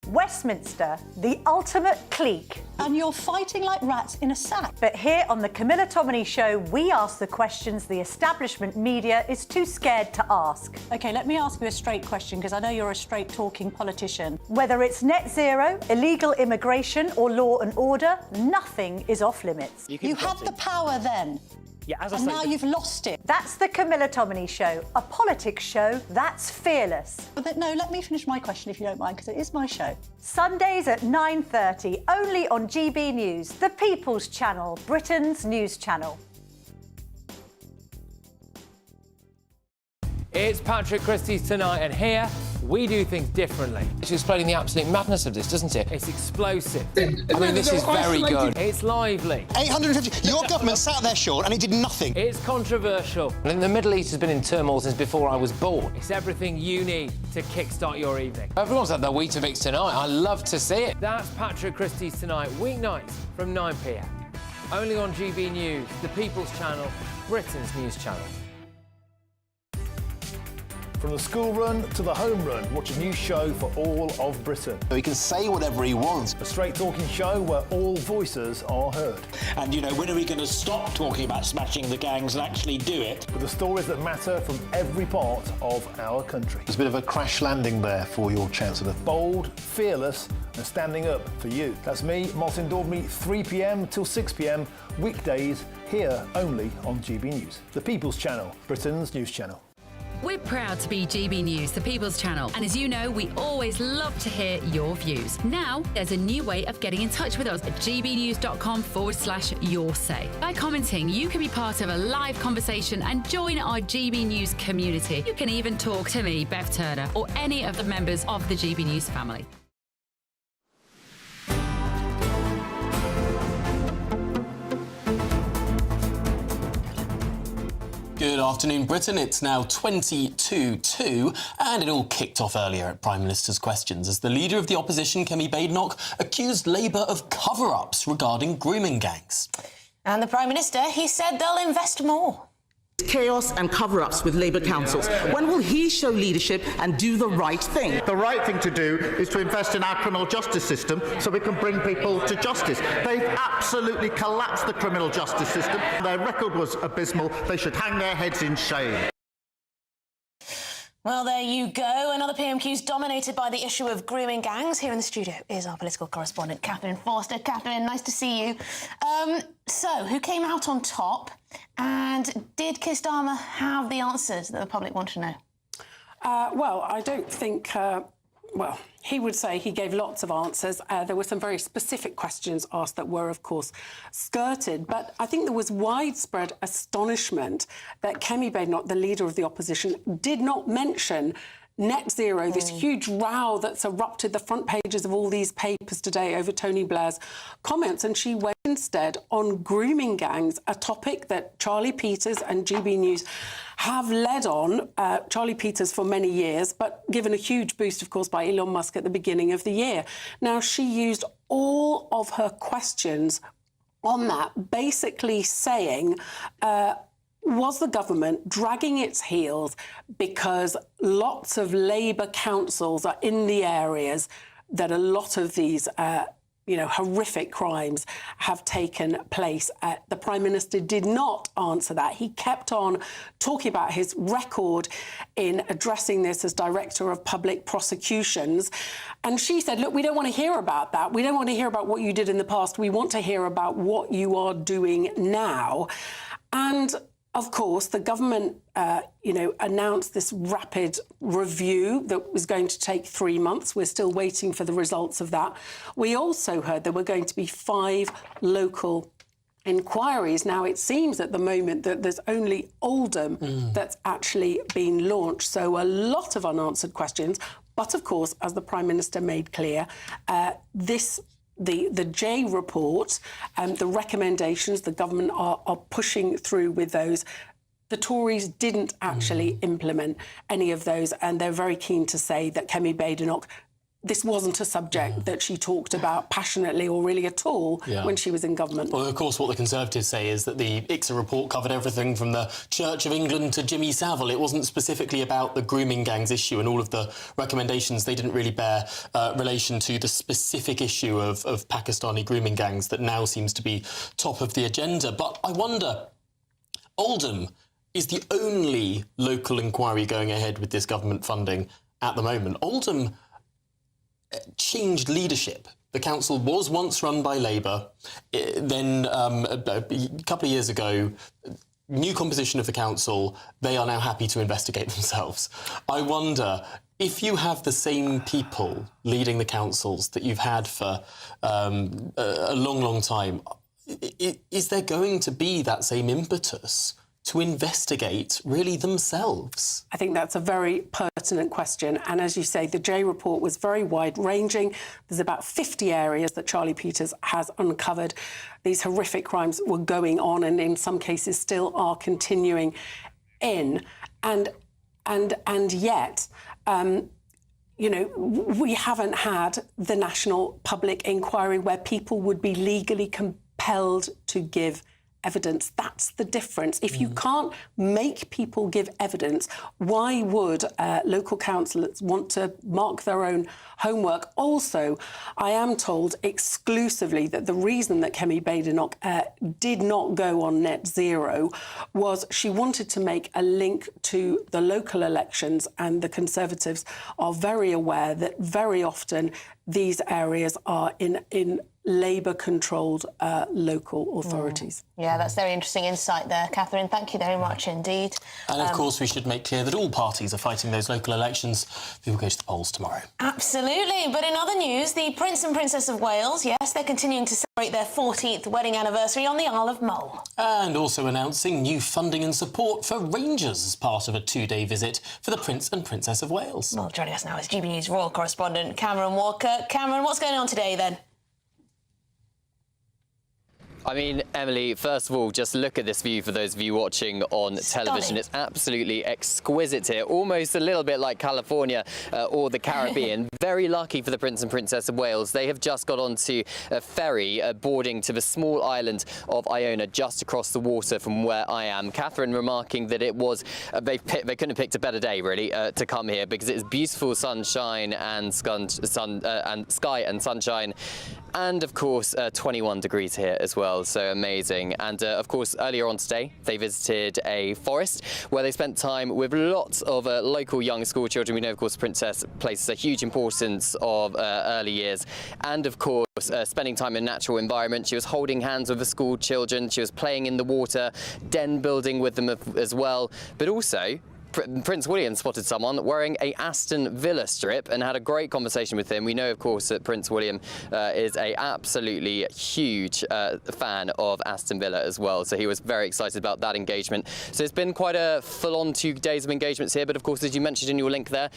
Speaker 24: Westminster, the ultimate clique. And you're fighting like rats in a sack. But here on the Camilla Tominey Show, we ask the questions the establishment media is too scared to ask. OK, let me ask you a straight question, because I know you're a straight-talking politician. Whether it's net zero, illegal immigration or law and order, nothing is off-limits. You had the power then.
Speaker 15: Yeah, as I
Speaker 24: and
Speaker 15: say,
Speaker 24: now you've lost it. That's the Camilla Tominey Show, a politics show that's fearless. No, let me finish my question if you don't mind, because it is my show. Sundays at 9:30, only on GB News, the People's Channel, Britain's news channel.
Speaker 25: It's Patrick Christie's Tonight, and here we do things differently. It's explaining the absolute madness of this, doesn't it? It's explosive. I mean, this is very good. It's lively.
Speaker 26: 850. Your government sat there, Sean, and it did nothing.
Speaker 25: It's controversial. And the Middle East has been in turmoil since before I was born. It's everything you need to kickstart your evening. Everyone's had their Weetabix tonight. I love to see it. That's Patrick Christie's Tonight, weeknights from 9 p.m. Only on GB News, the People's Channel, Britain's news channel.
Speaker 27: From the school run to the home run, watch a new show for all of Britain.
Speaker 26: He can say whatever he wants.
Speaker 27: A straight-talking show where all voices are heard.
Speaker 28: And, you know, when are we going to stop talking about smashing the gangs and actually do it?
Speaker 27: With the stories that matter from every part of our country.
Speaker 29: There's a bit of a crash landing there for your Chancellor.
Speaker 27: Bold, fearless and standing up for you. That's me, Martin Dordme, 3 p.m. till 6 p.m, weekdays, here only on GB News. The People's Channel, Britain's news channel.
Speaker 4: We're proud to be GB News, the People's Channel, and as you know, we always love to hear your views. Now, there's a new way of getting in touch with us at gbnews.com/your-say. By commenting, you can be part of a live conversation and join our GB News community. You can even talk to me, Bev Turner, or any of the members of the GB News family.
Speaker 2: Good afternoon, Britain. It's now 22:02, and it all kicked off earlier at Prime Minister's questions as the leader of the opposition, Kemi Badenoch, accused Labour of cover-ups regarding grooming gangs.
Speaker 1: And the Prime Minister, he said they'll invest more.
Speaker 5: Chaos and cover-ups with Labour councils. When will he show leadership and do the right thing?
Speaker 6: The right thing to do is to invest in our criminal justice system so we can bring people to justice. They've absolutely collapsed the criminal justice system. Their record was abysmal. They should hang their heads in shame.
Speaker 1: Well, there you go. Another PMQ's dominated by the issue of grooming gangs. Here in the studio is our political correspondent, Catherine Forster. Catherine, nice to see you. So, who came out on top? And did Keir Starmer have the answers that the public want to know?
Speaker 7: Well, I don't think... well, he would say he gave lots of answers. There were some very specific questions asked that were, of course, skirted. But I think there was widespread astonishment that Kemi Badenoch, the leader of the opposition, did not mention net zero, this huge row that's erupted the front pages of all these papers today over Tony Blair's comments. And she went instead on grooming gangs, a topic that Charlie Peters and GB News have led on. Charlie Peters for many years, but given a huge boost, of course, by Elon Musk at the beginning of the year. Now, she used all of her questions on that, basically saying... was the government dragging its heels because lots of Labour councils are in the areas that a lot of these, horrific crimes have taken place? The Prime Minister did not answer that. He kept on talking about his record in addressing this as Director of Public Prosecutions. And she said, look, we don't want to hear about that. We don't want to hear about what you did in the past. We want to hear about what you are doing now. And... of course, the government, announced this rapid review that was going to take 3 months. We're still waiting for the results of that. We also heard there were going to be 5 local inquiries. Now, it seems at the moment that there's only Oldham that's actually been launched. So a lot of unanswered questions. But, of course, as the Prime Minister made clear, the J report and the recommendations, the government are pushing through with those. The Tories didn't actually implement any of those, and they're very keen to say that Kemi Badenoch, this wasn't a subject that she talked about passionately or really at all when she was in government.
Speaker 2: Well, of course, what the Conservatives say is that the ICSA report covered everything from the Church of England to Jimmy Savile. It wasn't specifically about the grooming gangs issue, and all of the recommendations, they didn't really bear relation to the specific issue of Pakistani grooming gangs that now seems to be top of the agenda. But I wonder, Oldham is the only local inquiry going ahead with this government funding at the moment. Oldham changed leadership. The council was once run by Labour. Then, a couple of years ago, new composition of the council, they are now happy to investigate themselves. I wonder, if you have the same people leading the councils that you've had for a long, long time, is there going to be that same impetus to investigate really themselves?
Speaker 7: I think that's a very pertinent question. And as you say, the J report was very wide-ranging. There's about 50 areas that Charlie Peters has uncovered. These horrific crimes were going on and in some cases still are continuing in. And yet, we haven't had the national public inquiry where people would be legally compelled to give evidence. That's the difference. If you can't make people give evidence, why would local councillors want to mark their own homework? Also, I am told exclusively that the reason that Kemi Badenoch did not go on net zero was she wanted to make a link to the local elections, and the Conservatives are very aware that very often these areas are in Labour-controlled local authorities.
Speaker 1: Yeah, that's very interesting insight there, Catherine. Thank you very much indeed.
Speaker 2: And of course, we should make clear that all parties are fighting those local elections. We will go to the polls tomorrow.
Speaker 1: Absolutely. But in other news, the Prince and Princess of Wales, yes, they're continuing to celebrate their 14th wedding anniversary on the Isle of Mull.
Speaker 2: And also announcing new funding and support for Rangers as part of a 2-day visit for the Prince and Princess of Wales.
Speaker 1: Well, joining us now is GB News royal correspondent Cameron Walker. Cameron, what's going on today then?
Speaker 8: I mean, Emily, first of all, just look at this view for those of you watching on television. It's absolutely exquisite here, almost a little bit like California or the Caribbean. Very lucky for the Prince and Princess of Wales. They have just got onto a ferry boarding to the small island of Iona, just across the water from where I am. Catherine remarking that it was, they couldn't have picked a better day, really, to come here because it's beautiful sunshine and sky and sunshine. And, of course, 21 degrees here as well, so amazing. And, of course, earlier on today, they visited a forest where they spent time with lots of local young school children. We know, of course, the Princess places a huge importance of early years. And, of course, spending time in natural environment. She was holding hands with the school children. She was playing in the water, den building with them as well. But also, Prince William spotted someone wearing a Aston Villa strip and had a great conversation with him. We know, of course, that Prince William is a absolutely huge fan of Aston Villa as well, so he was very excited about that engagement. So it's been quite a full-on 2 days of engagements here, but of course, as you mentioned in your link there,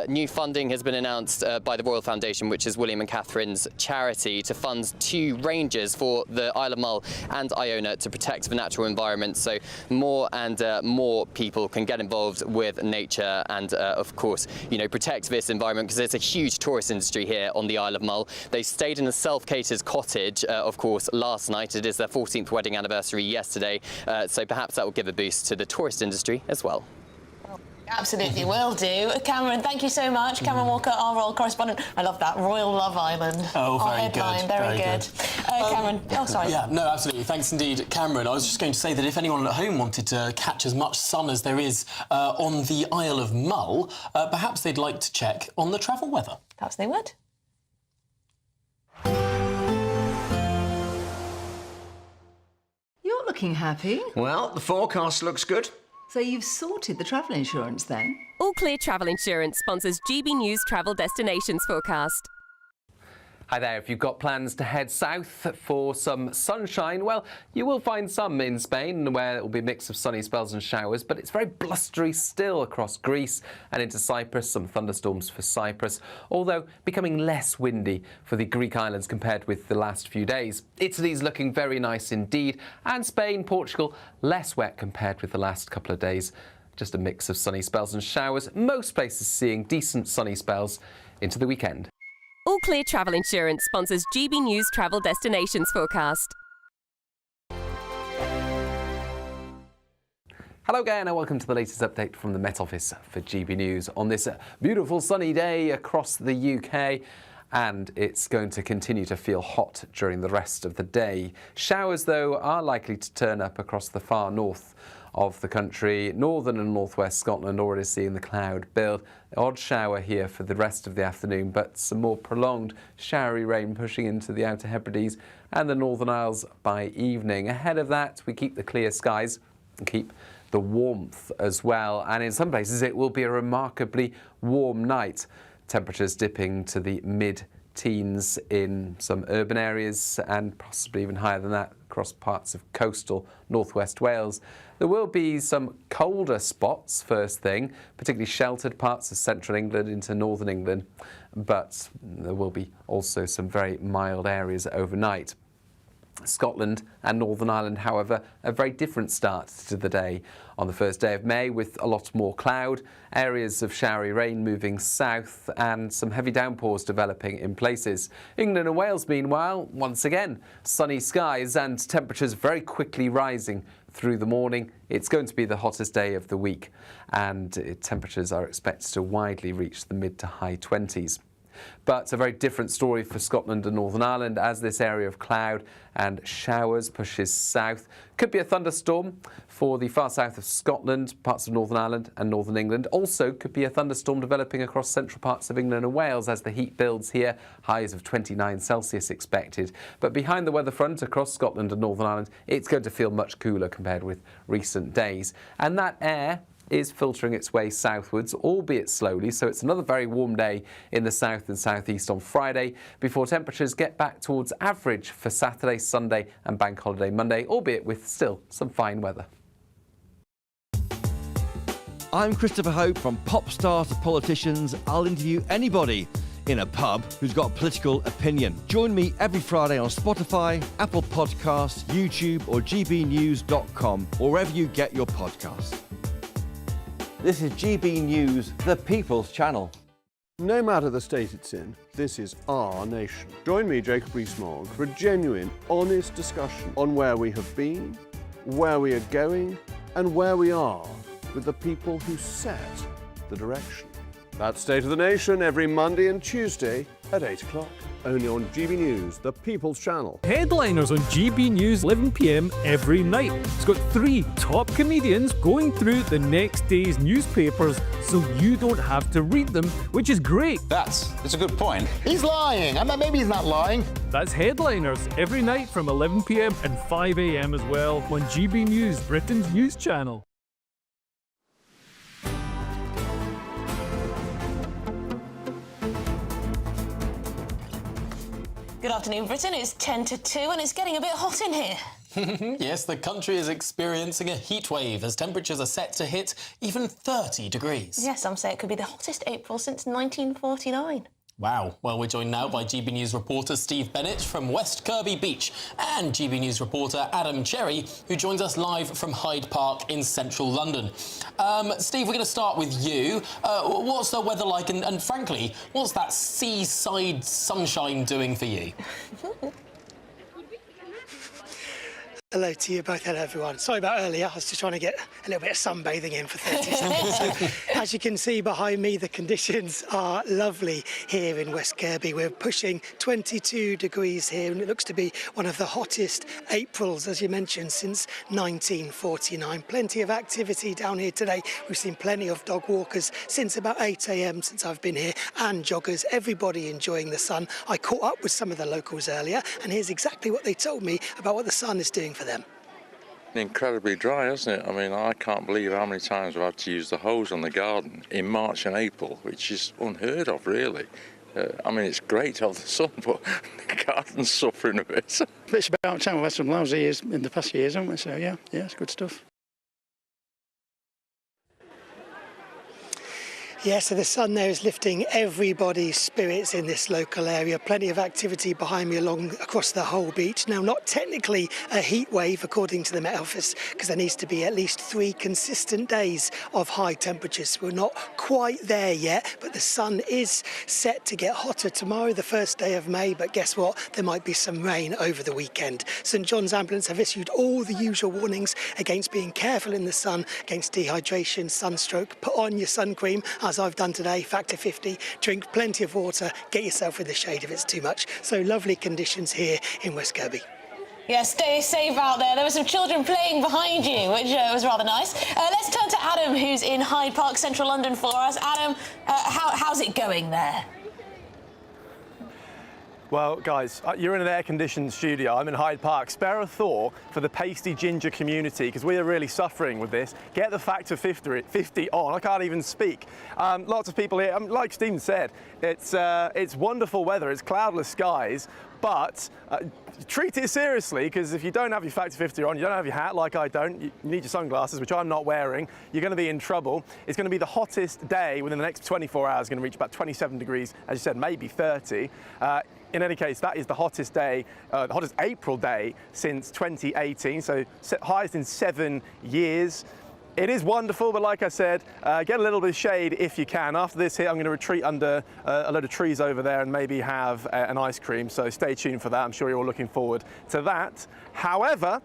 Speaker 8: new funding has been announced by the Royal Foundation, which is William and Catherine's charity, to fund 2 rangers for the Isle of Mull and Iona to protect the natural environment, so more and more people can get involved with nature and, of course, you know, protect this environment, because there's a huge tourist industry here on the Isle of Mull. They stayed in a self-catered cottage, of course, last night. It is their 14th wedding anniversary yesterday, so perhaps that will give a boost to the tourist industry as well.
Speaker 1: Absolutely will do. Cameron, thank you so much. Cameron Walker, our royal correspondent. I love that. Royal Love Island.
Speaker 2: Oh,
Speaker 1: our
Speaker 2: very
Speaker 1: headline.
Speaker 2: good.
Speaker 1: Very good. Cameron, oh, sorry.
Speaker 2: Yeah, no, absolutely. Thanks indeed, Cameron. I was just going to say that if anyone at home wanted to catch as much sun as there is on the Isle of Mull, perhaps they'd like to check on the travel weather.
Speaker 1: Perhaps they would.
Speaker 9: You're looking happy.
Speaker 10: Well, the forecast looks good.
Speaker 9: So you've sorted the travel insurance then?
Speaker 11: All Clear Travel Insurance sponsors GB News Travel Destinations Forecast.
Speaker 12: Hi there. If you've got plans to head south for some sunshine, well, you will find some in Spain where it will be a mix of sunny spells and showers, but it's very blustery still across Greece and into Cyprus, some thunderstorms for Cyprus, although becoming less windy for the Greek islands compared with the last few days. Italy's looking very nice indeed, and Spain, Portugal, less wet compared with the last couple of days. Just a mix of sunny spells and showers, most places seeing decent sunny spells into the weekend.
Speaker 11: All Clear Travel Insurance sponsors GB News Travel Destinations Forecast.
Speaker 12: Hello again and welcome to the latest update from the Met Office for GB News on this beautiful sunny day across the UK. And it's going to continue to feel hot during the rest of the day. Showers, though, are likely to turn up across the far north of the country. Northern and northwest Scotland already seeing the cloud build. Odd shower here for the rest of the afternoon, but some more prolonged showery rain pushing into the Outer Hebrides and the Northern Isles by evening. Ahead of that, we keep the clear skies and keep the warmth as well. And in some places, it will be a remarkably warm night. Temperatures dipping to the mid-teens in some urban areas and possibly even higher than that across parts of coastal northwest Wales. There will be some colder spots first thing, particularly sheltered parts of central England into northern England, but there will be also some very mild areas overnight. Scotland and Northern Ireland, however, a very different start to the day on the first day of May, with a lot more cloud, areas of showery rain moving south and some heavy downpours developing in places. England and Wales, meanwhile, once again, sunny skies and temperatures very quickly rising through the morning. It's going to be the hottest day of the week, and temperatures are expected to widely reach the mid to high 20s. But a very different story for Scotland and Northern Ireland as this area of cloud and showers pushes south. Could be a thunderstorm for the far south of Scotland, parts of Northern Ireland and Northern England. Also could be a thunderstorm developing across central parts of England and Wales as the heat builds here. Highs of 29 Celsius expected. But behind the weather front across Scotland and Northern Ireland, it's going to feel much cooler compared with recent days. And that air is filtering its way southwards, albeit slowly, so it's another very warm day in the south and southeast on Friday before temperatures get back towards average for Saturday, Sunday and Bank Holiday Monday, albeit with still some fine weather.
Speaker 3: I'm Christopher Hope. From pop stars to politicians, I'll interview anybody in a pub who's got a political opinion. Join me every Friday on Spotify, Apple Podcasts, YouTube or gbnews.com, or wherever you get your podcasts. This is GB News, the People's Channel.
Speaker 13: No matter the state it's in, this is our nation. Join me, Jacob Rees-Mogg, for a genuine, honest discussion on where we have been, where we are going, and where we are with the people who set the direction. That's State of the Nation every Monday and Tuesday at 8 o'clock. Only on GB News, the People's Channel.
Speaker 14: Headliners on GB News 11 p.m. every night. It's got 3 top comedians going through the next day's newspapers so you don't have to read them, which is great.
Speaker 26: That's a good point. He's lying. I mean, maybe he's not lying.
Speaker 14: That's Headliners every night from 11 p.m. and 5 a.m. as well on GB News, Britain's news channel.
Speaker 1: Good afternoon, Britain. It's 10 to 2 and it's getting a bit hot in here.
Speaker 2: Yes, the country is experiencing a heat wave as temperatures are set to hit even 30 degrees.
Speaker 1: Yes, some say it could be the hottest April since 1949.
Speaker 2: Wow. Well, we're joined now by GB News reporter Steve Bennett from West Kirby Beach and GB News reporter Adam Cherry, who joins us live from Hyde Park in central London. Steve, we're going to start with you. What's the weather like and frankly, what's that seaside sunshine doing for you?
Speaker 16: Hello to you both. Hello, everyone. Sorry about earlier. I was just trying to get a little bit of sunbathing in for 30 seconds. So, as you can see behind me, the conditions are lovely here in West Kirby. We're pushing 22 degrees here, and it looks to be one of the hottest Aprils, as you mentioned, since 1949. Plenty of activity down here today. We've seen plenty of dog walkers since about 8 a.m. since I've been here, and joggers. Everybody enjoying the sun. I caught up with some of the locals earlier, and here's exactly what they told me about what the sun is doing for them.
Speaker 17: Incredibly dry, isn't it? I mean, I can't believe how many times I've had to use the hose on the garden in March and April, which is unheard of, really. I mean, it's great to have the sun, but the garden's suffering a bit.
Speaker 16: It's about time. We've had some lousy years in the past years, haven't we? So, yeah, it's good stuff. Yeah, so the sun there is lifting everybody's spirits in this local area. Plenty of activity behind me across the whole beach. Now, not technically a heat wave, according to the Met Office, because there needs to be at least 3 consistent days of high temperatures. We're not quite there yet, but the sun is set to get hotter tomorrow, the first day of May. But guess what? There might be some rain over the weekend. St John's Ambulance have issued all the usual warnings against being careful in the sun, against dehydration, sunstroke. Put on your sun cream, as I've done today, factor 50, drink plenty of water, get yourself in the shade if it's too much. So lovely conditions here in West Kirby.
Speaker 1: Yeah, stay safe out there. There were some children playing behind you, which was rather nice. Let's turn to Adam, who's in Hyde Park, central London for us. Adam, how's it going there?
Speaker 27: Well, guys, you're in an air-conditioned studio. I'm in Hyde Park. Spare a thought for the pasty ginger community, because we are really suffering with this. Get the factor 50 on. I can't even speak. Lots of people here. Like Stephen said, it's wonderful weather. It's cloudless skies, but treat it seriously, because if you don't have your factor 50 on, you don't have your hat like I don't, you need your sunglasses, which I'm not wearing, you're going to be in trouble. It's going to be the hottest day within the next 24 hours, going to reach about 27 degrees, as you said, maybe 30. In any case, that is the hottest day, the hottest April day since 2018, so highest in 7 years. It is wonderful, but like I said, get a little bit of shade if you can. After this here, I'm going to retreat under a load of trees over there and maybe have an ice cream, so stay tuned for that. I'm sure you're all looking forward to that. However,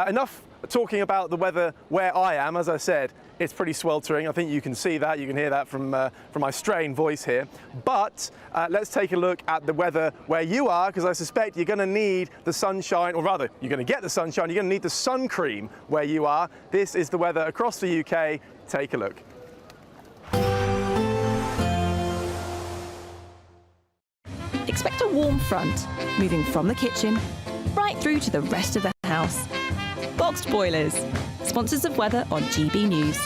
Speaker 27: enough talking about the weather where I am. As I said, it's pretty sweltering. I think you can see that, you can hear that from my strained voice here. But let's take a look at the weather where you are, because I suspect you're going to need the sunshine, or rather, you're going to get the sunshine, you're going to need the sun cream where you are. This is the weather across the UK. Take a look.
Speaker 15: Expect a warm front, moving from the kitchen right through to the rest of the house. Boxed Boilers, sponsors of weather on GB News.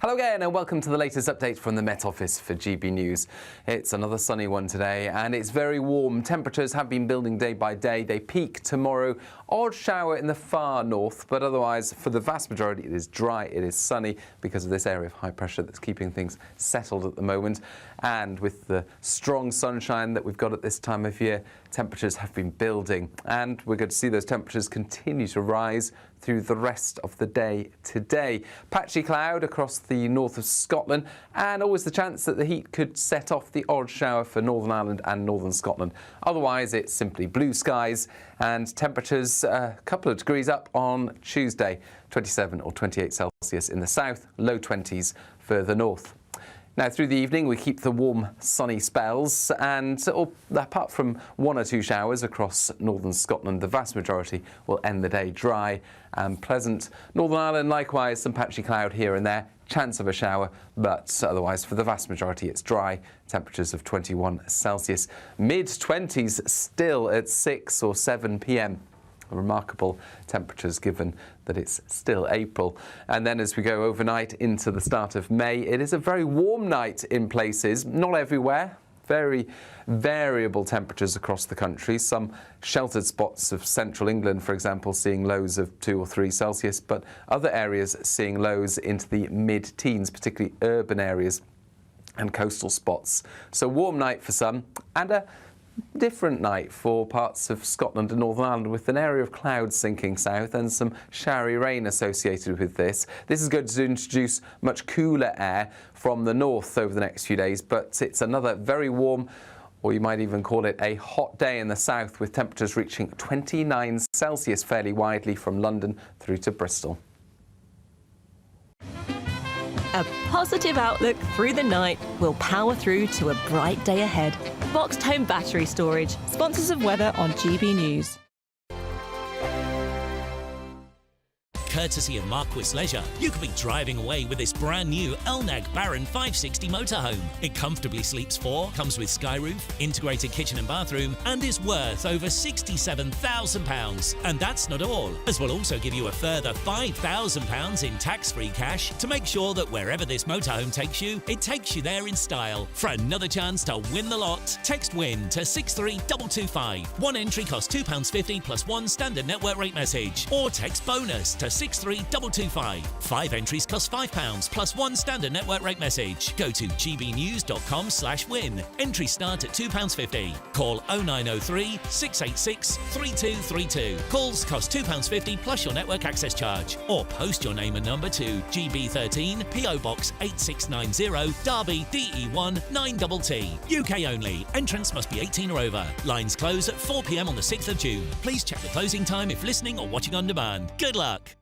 Speaker 12: Hello again and welcome to the latest update from the Met Office for GB News. It's another sunny one today and it's very warm. Temperatures have been building day by day. They peak tomorrow. Odd shower in the far north, but otherwise for the vast majority it is dry, it is sunny because of this area of high pressure that's keeping things settled at the moment. And with the strong sunshine that we've got at this time of year, temperatures have been building and we're going to see those temperatures continue to rise through the rest of the day today. Patchy cloud across the north of Scotland and always the chance that the heat could set off the odd shower for Northern Ireland and Northern Scotland. Otherwise it's simply blue skies and temperatures a couple of degrees up on Tuesday, 27 or 28 Celsius in the south, low 20s further north. Now, through the evening, we keep the warm, sunny spells, and apart from one or two showers across northern Scotland, the vast majority will end the day dry and pleasant. Northern Ireland, likewise, some patchy cloud here and there, chance of a shower, but otherwise, for the vast majority, it's dry. Temperatures of 21 Celsius. Mid-20s still at 6 or 7 p.m. Remarkable temperatures given that it's still April. And then as we go overnight into the start of May, it is a very warm night in places, not everywhere. Very variable temperatures across the country. Some sheltered spots of central England, for example, seeing lows of 2 or 3 Celsius, but other areas seeing lows into the mid-teens, particularly urban areas and coastal spots. So warm night for some and a different night for parts of Scotland and Northern Ireland with an area of clouds sinking south and some showery rain associated with this. This is going to introduce much cooler air from the north over the next few days, but it's another very warm, or you might even call it a hot day in the south with temperatures reaching 29 Celsius fairly widely from London through to Bristol.
Speaker 15: A positive outlook through the night will power through to a bright day ahead. Boxed Home Battery Storage, sponsors of weather on GB News.
Speaker 18: Courtesy of Marquis Leisure, you could be driving away with this brand new Elnag Baron 560 motorhome. It comfortably sleeps 4, comes with sky roof, integrated kitchen and bathroom, and is worth over £67,000. And that's not all, as we'll also give you a further £5,000 in tax-free cash to make sure that wherever this motorhome takes you, it takes you there in style. For another chance to win the lot, text WIN to 63225. One entry costs £2.50 plus one standard network rate message, or text BONUS to 63225. 5 entries cost £5 plus one standard network rate message. Go to gbnews.com/win. Entries start at £2.50. Call 0903 686 3232. Calls cost £2.50 plus your network access charge. Or post your name and number to GB13 PO Box 8690 Derby DE1 9TT. UK only. Entrance must be 18 or over. Lines close at 4 p.m. on the 6th of June. Please check the closing time if listening or watching on demand. Good luck.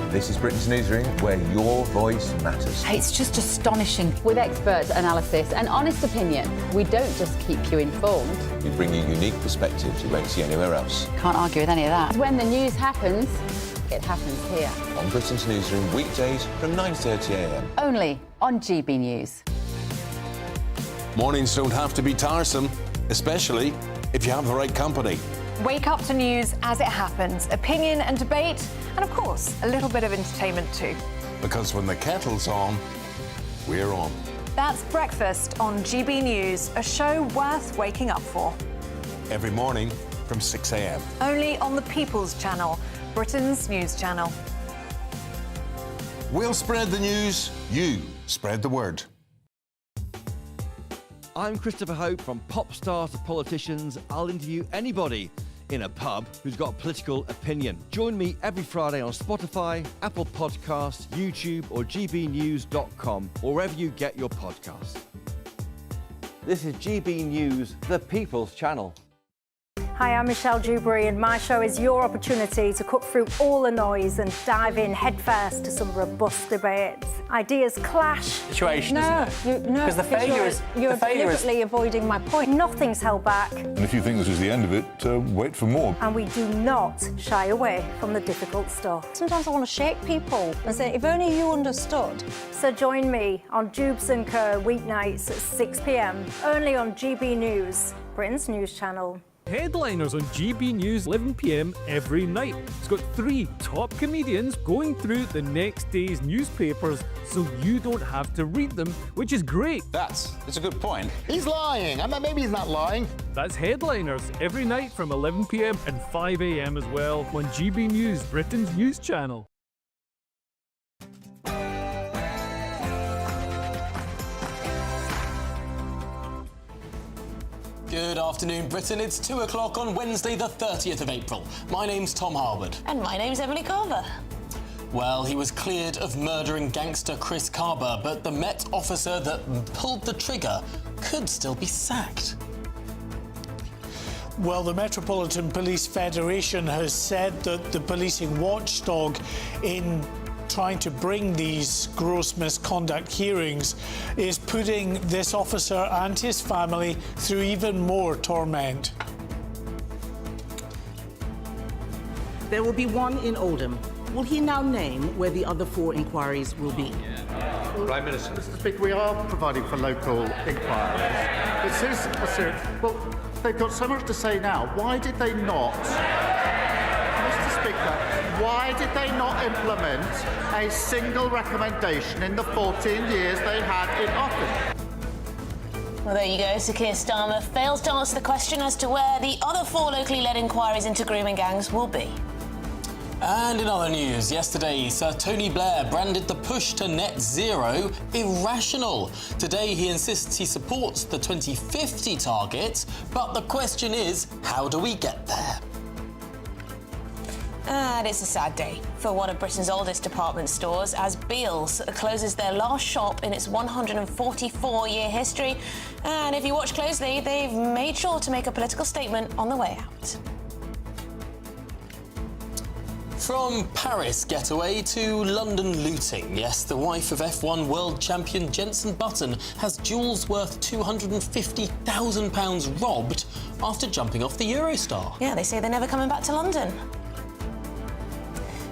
Speaker 19: This is Britain's newsroom, where your voice matters.
Speaker 20: It's just astonishing. With expert analysis and honest opinion, we don't just keep you informed.
Speaker 19: We bring you unique perspectives you won't see anywhere else.
Speaker 20: Can't argue with any of that. When the news happens, it happens here.
Speaker 19: On Britain's newsroom, weekdays from 9:30 a.m.
Speaker 20: Only on GB News.
Speaker 21: Mornings don't have to be tiresome, especially if you have the right company.
Speaker 22: Wake up to news as it happens, opinion and debate, and of course, a little bit of entertainment too.
Speaker 21: Because when the kettle's on, we're on.
Speaker 22: That's Breakfast on GB News, a show worth waking up for.
Speaker 21: Every morning from 6 a.m.
Speaker 22: Only on the People's Channel, Britain's news channel.
Speaker 21: We'll spread the news, you spread the word.
Speaker 3: I'm Christopher Hope. From pop stars to politicians, I'll interview anybody in a pub who's got a political opinion. Join me every Friday on Spotify, Apple Podcasts, YouTube or gbnews.com, or wherever you get your podcasts. This is GB News, the People's Channel.
Speaker 4: Hi, I'm Michelle Dewberry, and my show is your opportunity to cut through all the noise and dive in headfirst to some robust debates. Ideas clash.
Speaker 5: Situation, isn't it?
Speaker 4: No,
Speaker 5: Because the failure is...
Speaker 4: You're deliberately avoiding my point. Nothing's held back.
Speaker 6: And if you think this is the end of it, wait for more.
Speaker 4: And we do not shy away from the difficult stuff.
Speaker 7: Sometimes I want to shake people and say, if only you understood.
Speaker 4: So join me on Jubes & Co. weeknights at 6 p.m, only on GB News, Britain's news channel.
Speaker 14: Headliners on GB News 11 p.m. every night. It's got 3 top comedians going through the next day's newspapers so you don't have to read them, which is great.
Speaker 26: That's a good point. He's lying. Maybe he's not lying.
Speaker 14: That's Headliners every night from 11 p.m. and 5 a.m. as well on GB News, Britain's news channel.
Speaker 2: Good afternoon, Britain. It's 2 o'clock on Wednesday, the 30th of April. My name's Tom Harwood.
Speaker 1: And my name's Emily Carver.
Speaker 2: Well, he was cleared of murdering gangster Chris Caba, but the Met officer that pulled the trigger could still be sacked.
Speaker 23: Well, the Metropolitan Police Federation has said that the policing watchdog in trying to bring these gross misconduct hearings is putting this officer and his family through even more torment.
Speaker 24: There will be one in Oldham. Will he now name where the other 4 inquiries will be?
Speaker 26: Prime Minister. Mr. Speaker, we are providing for local inquiries. But seriously, well, they've got so much to say now. Why did they not, Mr. Speaker, why did they not implement a single recommendation in the 14 years they had in office?
Speaker 1: Well, there you go. Sir Keir Starmer fails to answer the question as to where the other 4 locally led inquiries into grooming gangs will be.
Speaker 2: And in other news, yesterday, Sir Tony Blair branded the push to net zero irrational. Today, he insists he supports the 2050 target, but the question is, how do we get there?
Speaker 1: And it's a sad day for one of Britain's oldest department stores as Beale's closes their last shop in its 144-year history. And if you watch closely, they've made sure to make a political statement on the way out.
Speaker 2: From Paris getaway to London looting. Yes, the wife of F1 world champion Jenson Button has jewels worth £250,000 robbed after jumping off the Eurostar.
Speaker 1: Yeah, they say they're never coming back to London.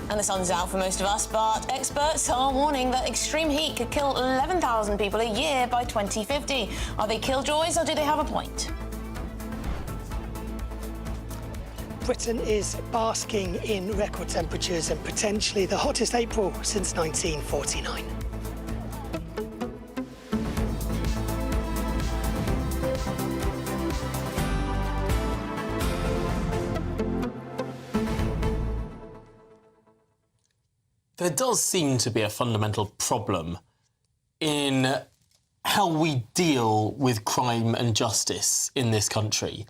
Speaker 1: And the sun's out for most of us, but experts are warning that extreme heat could kill 11,000 people a year by 2050. Are they killjoys or do they have a point?
Speaker 16: Britain is basking in record temperatures and potentially the hottest April since 1949.
Speaker 2: There does seem to be a fundamental problem in how we deal with crime and justice in this country,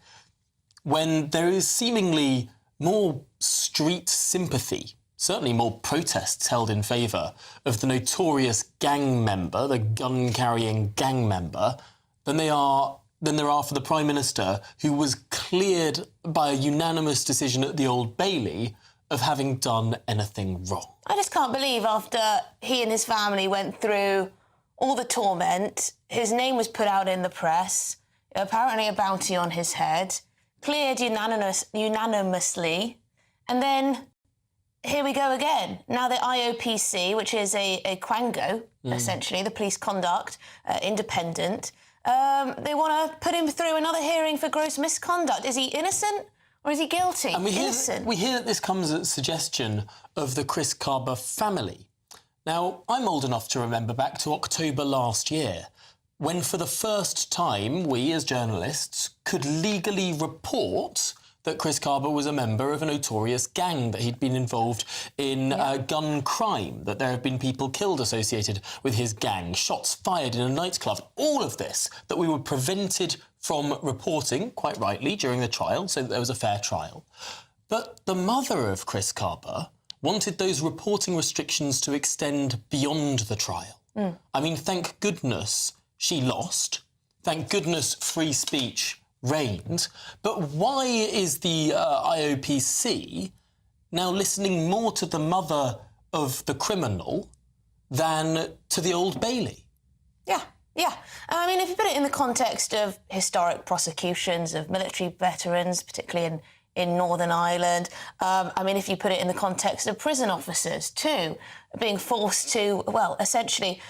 Speaker 2: when there is seemingly more street sympathy, certainly more protests held in favour of the notorious gang member, the gun-carrying gang member, than there are for the Prime Minister, who was cleared by a unanimous decision at the Old Bailey of having done anything wrong.
Speaker 1: I just can't believe after he and his family went through all the torment, his name was put out in the press, apparently a bounty on his head, cleared unanimously, and then here we go again. Now the IOPC, which is a quango, essentially, the police conduct, independent, they want to put him through another hearing for gross misconduct. Is he innocent or is he guilty?
Speaker 2: And we hear that this comes at the suggestion of the Chris Caba family. Now, I'm old enough to remember back to October last year, when for the first time we as journalists could legally report that Chris Caba was a member of a notorious gang, that he'd been involved in gun crime, that there have been people killed associated with his gang, shots fired in a nightclub, all of this that we were prevented from reporting, quite rightly, during the trial, so that there was a fair trial. But the mother of Chris Caba wanted those reporting restrictions to extend beyond the trial. I mean, thank goodness she lost. Thank goodness free speech reigned. But why is the IOPC now listening more to the mother of the criminal than to the Old Bailey?
Speaker 1: Yeah. I mean, if you put it in the context of historic prosecutions of military veterans, particularly in Northern Ireland, I mean, if you put it in the context of prison officers too, being forced to, well, essentially,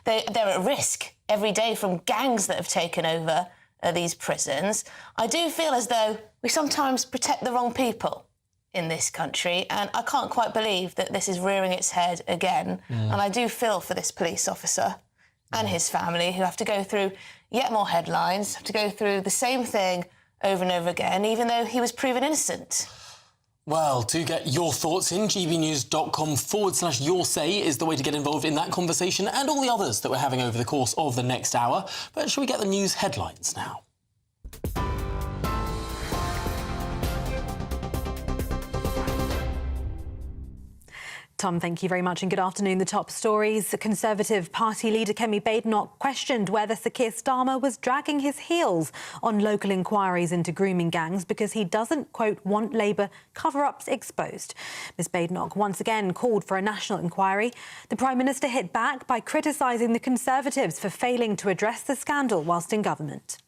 Speaker 1: they're at risk every day from gangs that have taken over these prisons. I do feel as though we sometimes protect the wrong people in this country, and I can't quite believe that this is rearing its head again. And I do feel for this police officer and his family, who have to go through yet more headlines, have to go through the same thing over and over again, even though he was proven innocent.
Speaker 2: Well, to get your thoughts in, gbnews.com/yoursay is the way to get involved in that conversation and all the others that we're having over the course of the next hour. But shall we get the news headlines now?
Speaker 5: Tom, thank you very much and good afternoon. The top stories. Conservative Party leader Kemi Badenoch questioned whether Sir Keir Starmer was dragging his heels on local inquiries into grooming gangs because he doesn't, quote, want Labour cover-ups exposed. Ms Badenoch once again called for a national inquiry. The Prime Minister hit back by criticising the Conservatives for failing to address the scandal whilst in government.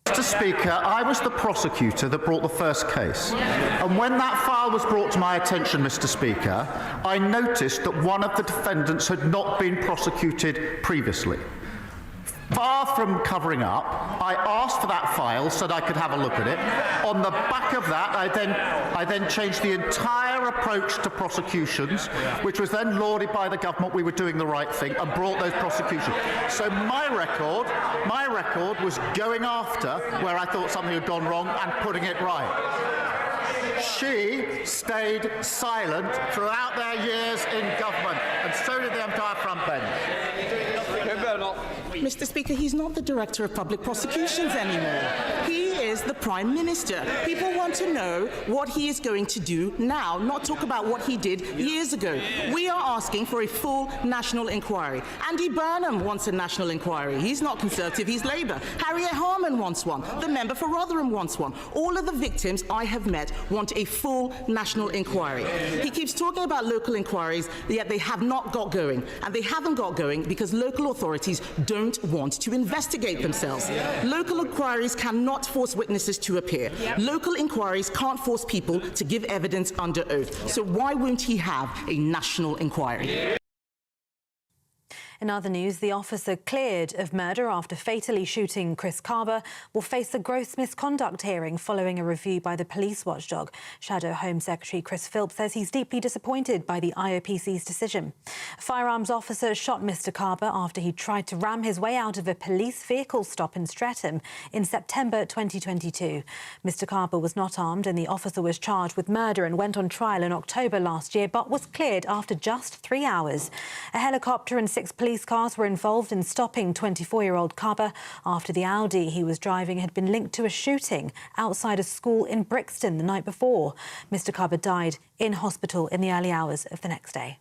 Speaker 26: Mr. Speaker, I was the prosecutor that brought the first case. And when that file was brought to my attention, Mr. Speaker, I noticed that one of the defendants had not been prosecuted previously. Far from covering up, I asked for that file so that I could have a look at it. On the back of that, I then changed the entire approach to prosecutions, which was then lauded by the government. We were doing the right thing and brought those prosecutions. So my record was going after where I thought something had gone wrong and putting it right. She stayed silent throughout their years in government, and so did the entire front bench.
Speaker 24: Mr. Speaker, he's not the Director of Public Prosecutions anymore. He is the Prime Minister. People want to know what he is going to do now, not talk about what he did years ago. We are asking for a full national inquiry. Andy Burnham wants a national inquiry. He's not Conservative, he's Labour. Harriet Harman wants one. The member for Rotherham wants one. All of the victims I have met want a full national inquiry. He keeps talking about local inquiries, yet they have not got going. And they haven't got going because local authorities don't want to investigate themselves. Local inquiries cannot force witnesses to appear. Local inquiries can't force people to give evidence under oath. So why won't he have a national inquiry?
Speaker 5: In other news, the officer cleared of murder after fatally shooting Chris Caba will face a gross misconduct hearing following a review by the police watchdog. Shadow Home Secretary Chris Philp says he's deeply disappointed by the IOPC's decision. A firearms officer shot Mr Caba after he tried to ram his way out of a police vehicle stop in Streatham in September 2022. Mr Caba was not armed and the officer was charged with murder and went on trial in October last year, but was cleared after just 3 hours. A helicopter and 6 police cars were involved in stopping 24-year-old Caba after the Audi he was driving had been linked to a shooting outside a school in Brixton the night before. Mr Caba died in hospital in the early hours of the next day.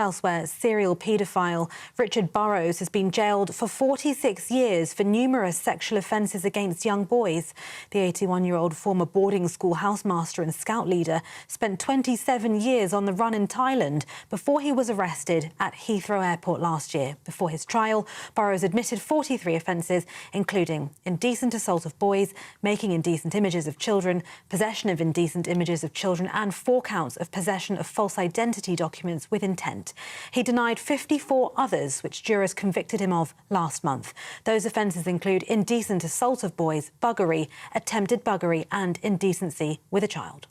Speaker 5: Elsewhere, serial paedophile Richard Burrows has been jailed for 46 years for numerous sexual offences against young boys. The 81-year-old former boarding school housemaster and scout leader spent 27 years on the run in Thailand before he was arrested at Heathrow Airport last year. Before his trial, Burrows admitted 43 offences, including indecent assault of boys, making indecent images of children, possession of indecent images of children, and 4 counts of possession of false identity documents with intent. He denied 54 others, which jurors convicted him of last month. Those offences include indecent assault of boys, buggery, attempted buggery and indecency with a child.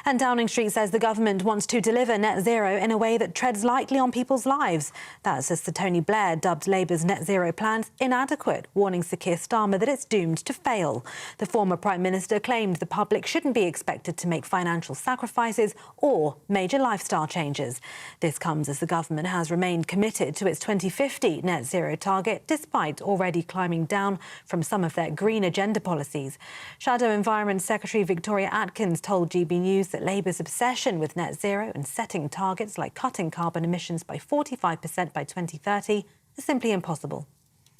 Speaker 5: And Downing Street says the government wants to deliver net zero in a way that treads lightly on people's lives. That's as Sir Tony Blair dubbed Labour's net zero plans inadequate, warning Sir Keir Starmer that it's doomed to fail. The former Prime Minister claimed the public shouldn't be expected to make financial sacrifices or major lifestyle changes. This comes as the government has remained committed to its 2050 net zero target, despite already climbing down from some of their green agenda policies. Shadow Environment Secretary Victoria Atkins told GB News that Labour's obsession with net zero and setting targets like cutting carbon emissions by 45% by 2030 is simply impossible.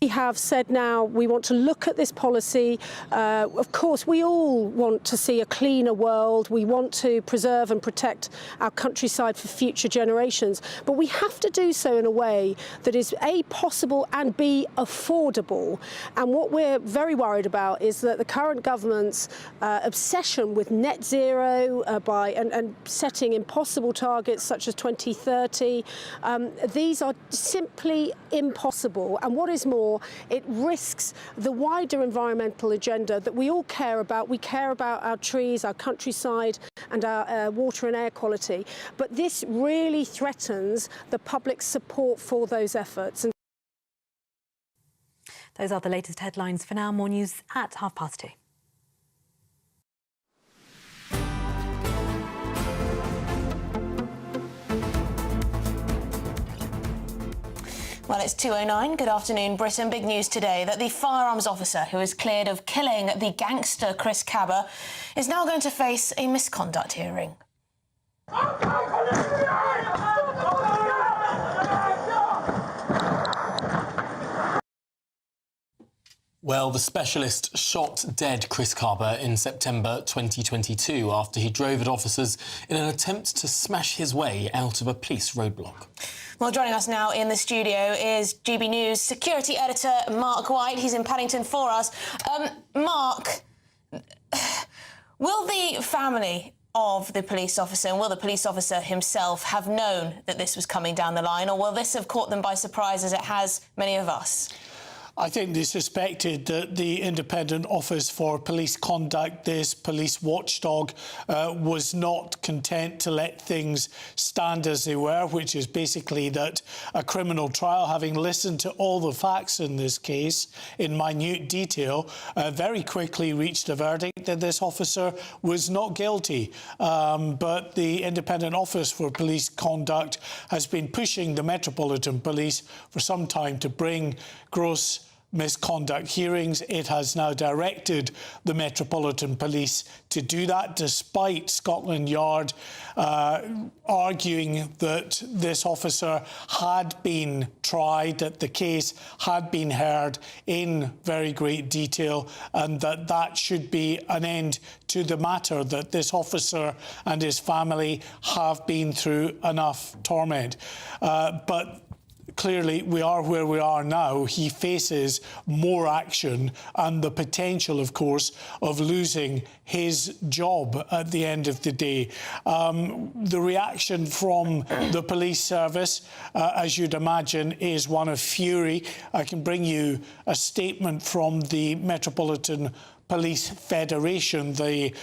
Speaker 8: We have said now we want to look at this policy. Of course, we all want to see a cleaner world. We want to preserve and protect our countryside for future generations. But we have to do so in a way that is A, possible and B, affordable. And what we're very worried about is that the current government's obsession with net zero and setting impossible targets such as 2030, these are simply impossible. And what is more, it risks the wider environmental agenda that we all care about. We care about our trees, our countryside and our water and air quality. But this really threatens the public's support for those efforts.
Speaker 5: Those are the latest headlines. For now, more news at 2:30.
Speaker 1: Well, it's 2:09. Good afternoon, Britain. Big news today that the firearms officer who was cleared of killing the gangster Chris Caba is now going to face a misconduct hearing.
Speaker 2: Well, the specialist shot dead Chris Caba in September 2022 after he drove at officers in an attempt to smash his way out of a police roadblock.
Speaker 1: Well, joining us now in the studio is GB News security editor Mark White. He's in Paddington for us. Mark, will the family of the police officer and will the police officer himself have known that this was coming down the line, or will this have caught them by surprise as it has many of us?
Speaker 23: I think they suspected that the Independent Office for Police Conduct, this police watchdog, was not content to let things stand as they were, which is basically that a criminal trial, having listened to all the facts in this case in minute detail, very quickly reached a verdict that this officer was not guilty. But the Independent Office for Police Conduct has been pushing the Metropolitan Police for some time to bring gross misconduct hearings. It has now directed the Metropolitan Police to do that, despite Scotland Yard arguing that this officer had been tried, that the case had been heard in very great detail, and that should be an end to the matter, that this officer and his family have been through enough torment. But clearly, we are where we are now. He faces more action and the potential, of course, of losing his job at the end of the day. The reaction from the police service, as you'd imagine, is one of fury. I can bring you a statement from the Metropolitan Police Federation, the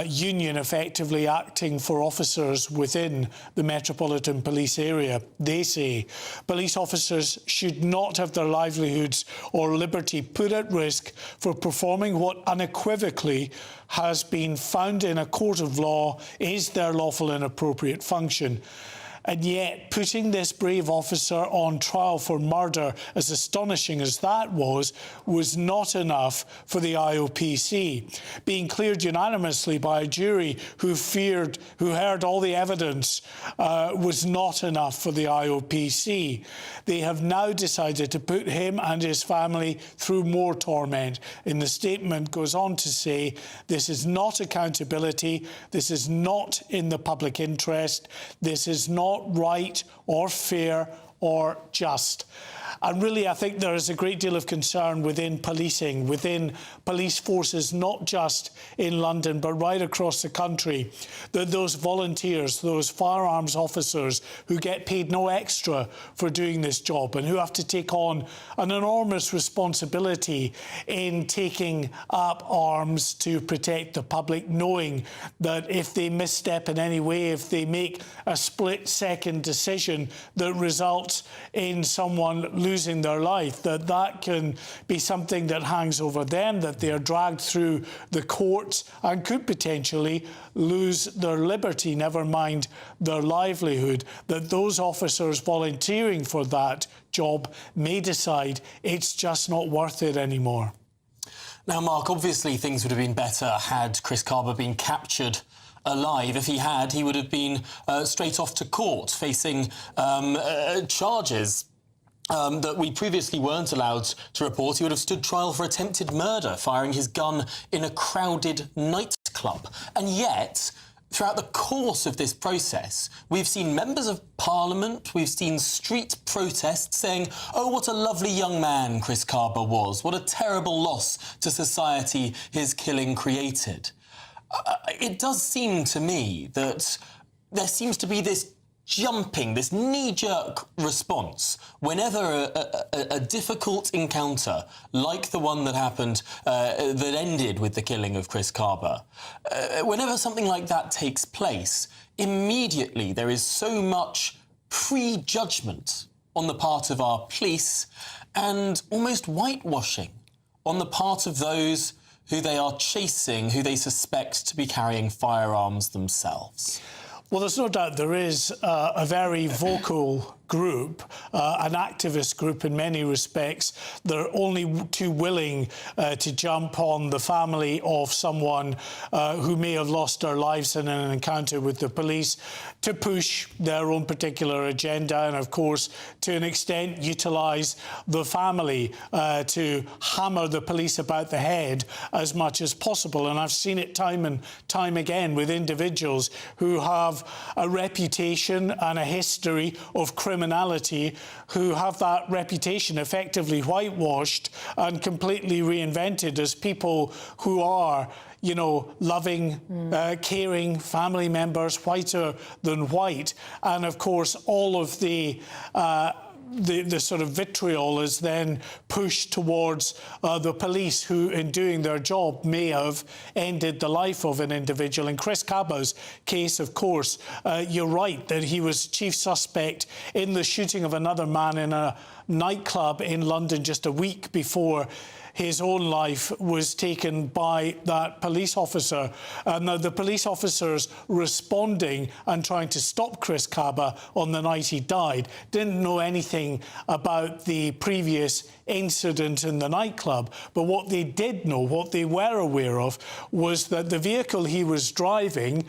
Speaker 23: union effectively acting for officers within the Metropolitan Police area. They say police officers should not have their livelihoods or liberty put at risk for performing what unequivocally has been found in a court of law is their lawful and appropriate function. And yet, putting this brave officer on trial for murder, as astonishing as that was not enough for the IOPC. Being cleared unanimously by a jury who heard all the evidence was not enough for the IOPC. They have now decided to put him and his family through more torment. And the statement goes on to say, this is not accountability, this is not in the public interest, this is not right or fair or just. And really, I think there is a great deal of concern within policing, within police forces, not just in London, but right across the country, that those volunteers, those firearms officers who get paid no extra for doing this job and who have to take on an enormous responsibility in taking up arms to protect the public, knowing that if they misstep in any way, if they make a split-second decision that results in someone losing their life, that can be something that hangs over them, that they are dragged through the courts and could potentially lose their liberty, never mind their livelihood, that those officers volunteering for that job may decide it's just not worth it anymore.
Speaker 2: Now, Mark, obviously things would have been better had Chris Caba been captured alive. If he had, he would have been straight off to court facing charges. that we previously weren't allowed to report. He would have stood trial for attempted murder, firing his gun in a crowded nightclub. And yet, throughout the course of this process, we've seen members of Parliament, we've seen street protests saying, oh, what a lovely young man Chris Caba was, what a terrible loss to society his killing created. It does seem to me that there seems to be this jumping, this knee-jerk response whenever a difficult encounter like the one that happened, that ended with the killing of Chris Caba, whenever something like that takes place, immediately there is so much prejudgment on the part of our police and almost whitewashing on the part of those who they are chasing, who they suspect to be carrying firearms themselves.
Speaker 23: Well, there's no doubt there is a very vocal group, an activist group in many respects. They're only too willing to jump on the family of someone who may have lost their lives in an encounter with the police to push their own particular agenda and, of course, to an extent, utilise the family to hammer the police about the head as much as possible. And I've seen it time and time again with individuals who have a reputation and a history of criminality, who have that reputation effectively whitewashed and completely reinvented as people who are, you know, loving, caring family members, whiter than white. And of course, all of the sort of vitriol is then pushed towards the police who, in doing their job, may have ended the life of an individual. In Chris Caba's case, of course, you're right that he was chief suspect in the shooting of another man in a nightclub in London just a week before his own life was taken by that police officer. Now, the police officers responding and trying to stop Chris Caba on the night he died didn't know anything about the previous incident in the nightclub. But what they did know, what they were aware of, was that the vehicle he was driving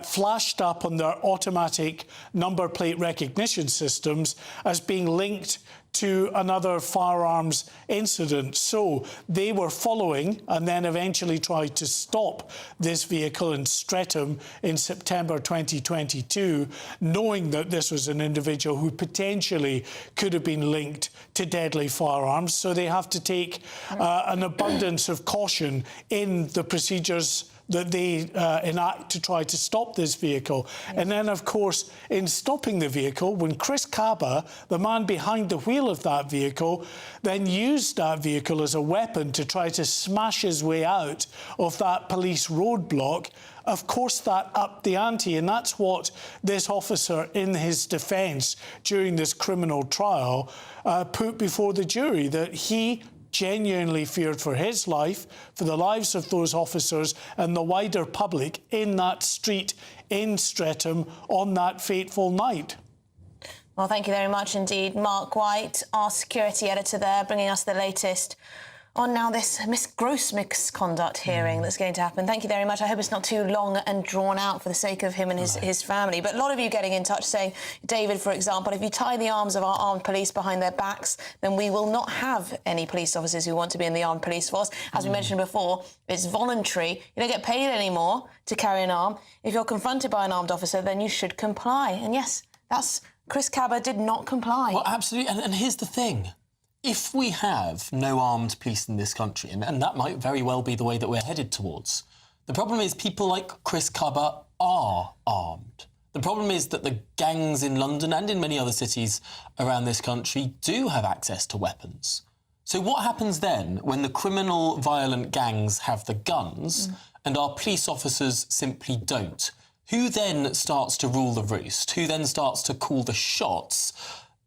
Speaker 23: flashed up on their automatic number plate recognition systems as being linked to another firearms incident. So they were following and then eventually tried to stop this vehicle in Streatham in September 2022, knowing that this was an individual who potentially could have been linked to deadly firearms. So they have to take an abundance of caution in the procedures that they enact to try to stop this vehicle. Yes. And then, of course, in stopping the vehicle, when Chris Caba, the man behind the wheel of that vehicle, then used that vehicle as a weapon to try to smash his way out of that police roadblock, of course that upped the ante. And that's what this officer, in his defence during this criminal trial, put before the jury, that he genuinely feared for his life, for the lives of those officers and the wider public in that street in Streatham on that fateful night.
Speaker 1: Well, thank you very much indeed, Mark White, our security editor there, bringing us the latest on now this gross misconduct hearing that's going to happen. Thank you very much. I hope it's not too long and drawn out for the sake of him and his family. But a lot of you getting in touch saying, David, for example, if you tie the arms of our armed police behind their backs, then we will not have any police officers who want to be in the armed police force. As we mentioned before, it's voluntary. You don't get paid anymore to carry an arm. If you're confronted by an armed officer, then you should comply. And yes, Chris Caba did not comply.
Speaker 2: Well, absolutely. And here's the thing. If we have no armed police in this country, and that might very well be the way that we're headed towards, the problem is people like Chris Caba are armed. The problem is that the gangs in London and in many other cities around this country do have access to weapons. So what happens then when the criminal, violent gangs have the guns and our police officers simply don't? Who then starts to rule the roost? Who then starts to call the shots?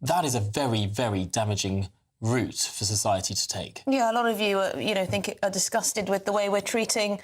Speaker 2: That is a very, very damaging route for society to take.
Speaker 1: Yeah, a lot of you, are disgusted with the way we're treating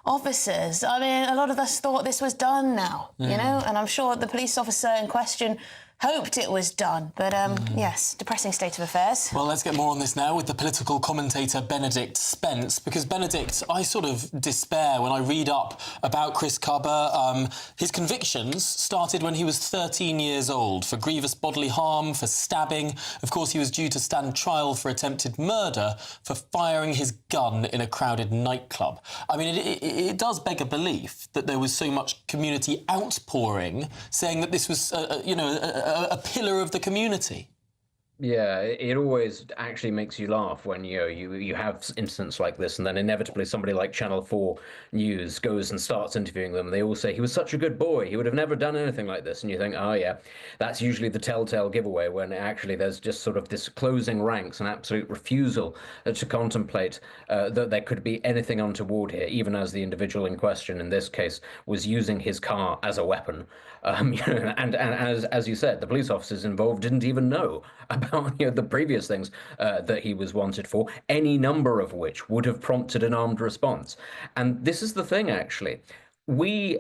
Speaker 1: officers. I mean, a lot of us thought this was done now, you know, and I'm sure the police officer in question hoped it was done. But, yes, depressing state of affairs.
Speaker 2: Well, let's get more on this now with the political commentator Benedict Spence, because, Benedict, I sort of despair when I read up about Chris Caba. His convictions started when he was 13 years old for grievous bodily harm, for stabbing. Of course, he was due to stand trial for attempted murder for firing his gun in a crowded nightclub. I mean, it does beg a belief that there was so much community outpouring saying that this was, a pillar of the community.
Speaker 9: Yeah, it always actually makes you laugh when you have incidents like this, and then inevitably somebody like Channel 4 News goes and starts interviewing them. They all say he was such a good boy, he would have never done anything like this, and you think, oh yeah, that's usually the telltale giveaway, when actually there's just sort of this closing ranks and absolute refusal to contemplate that there could be anything untoward here, even as the individual in question in this case was using his car as a weapon. And as you said, the police officers involved didn't even know about the previous things that he was wanted for, any number of which would have prompted an armed response. And this is the thing, actually. We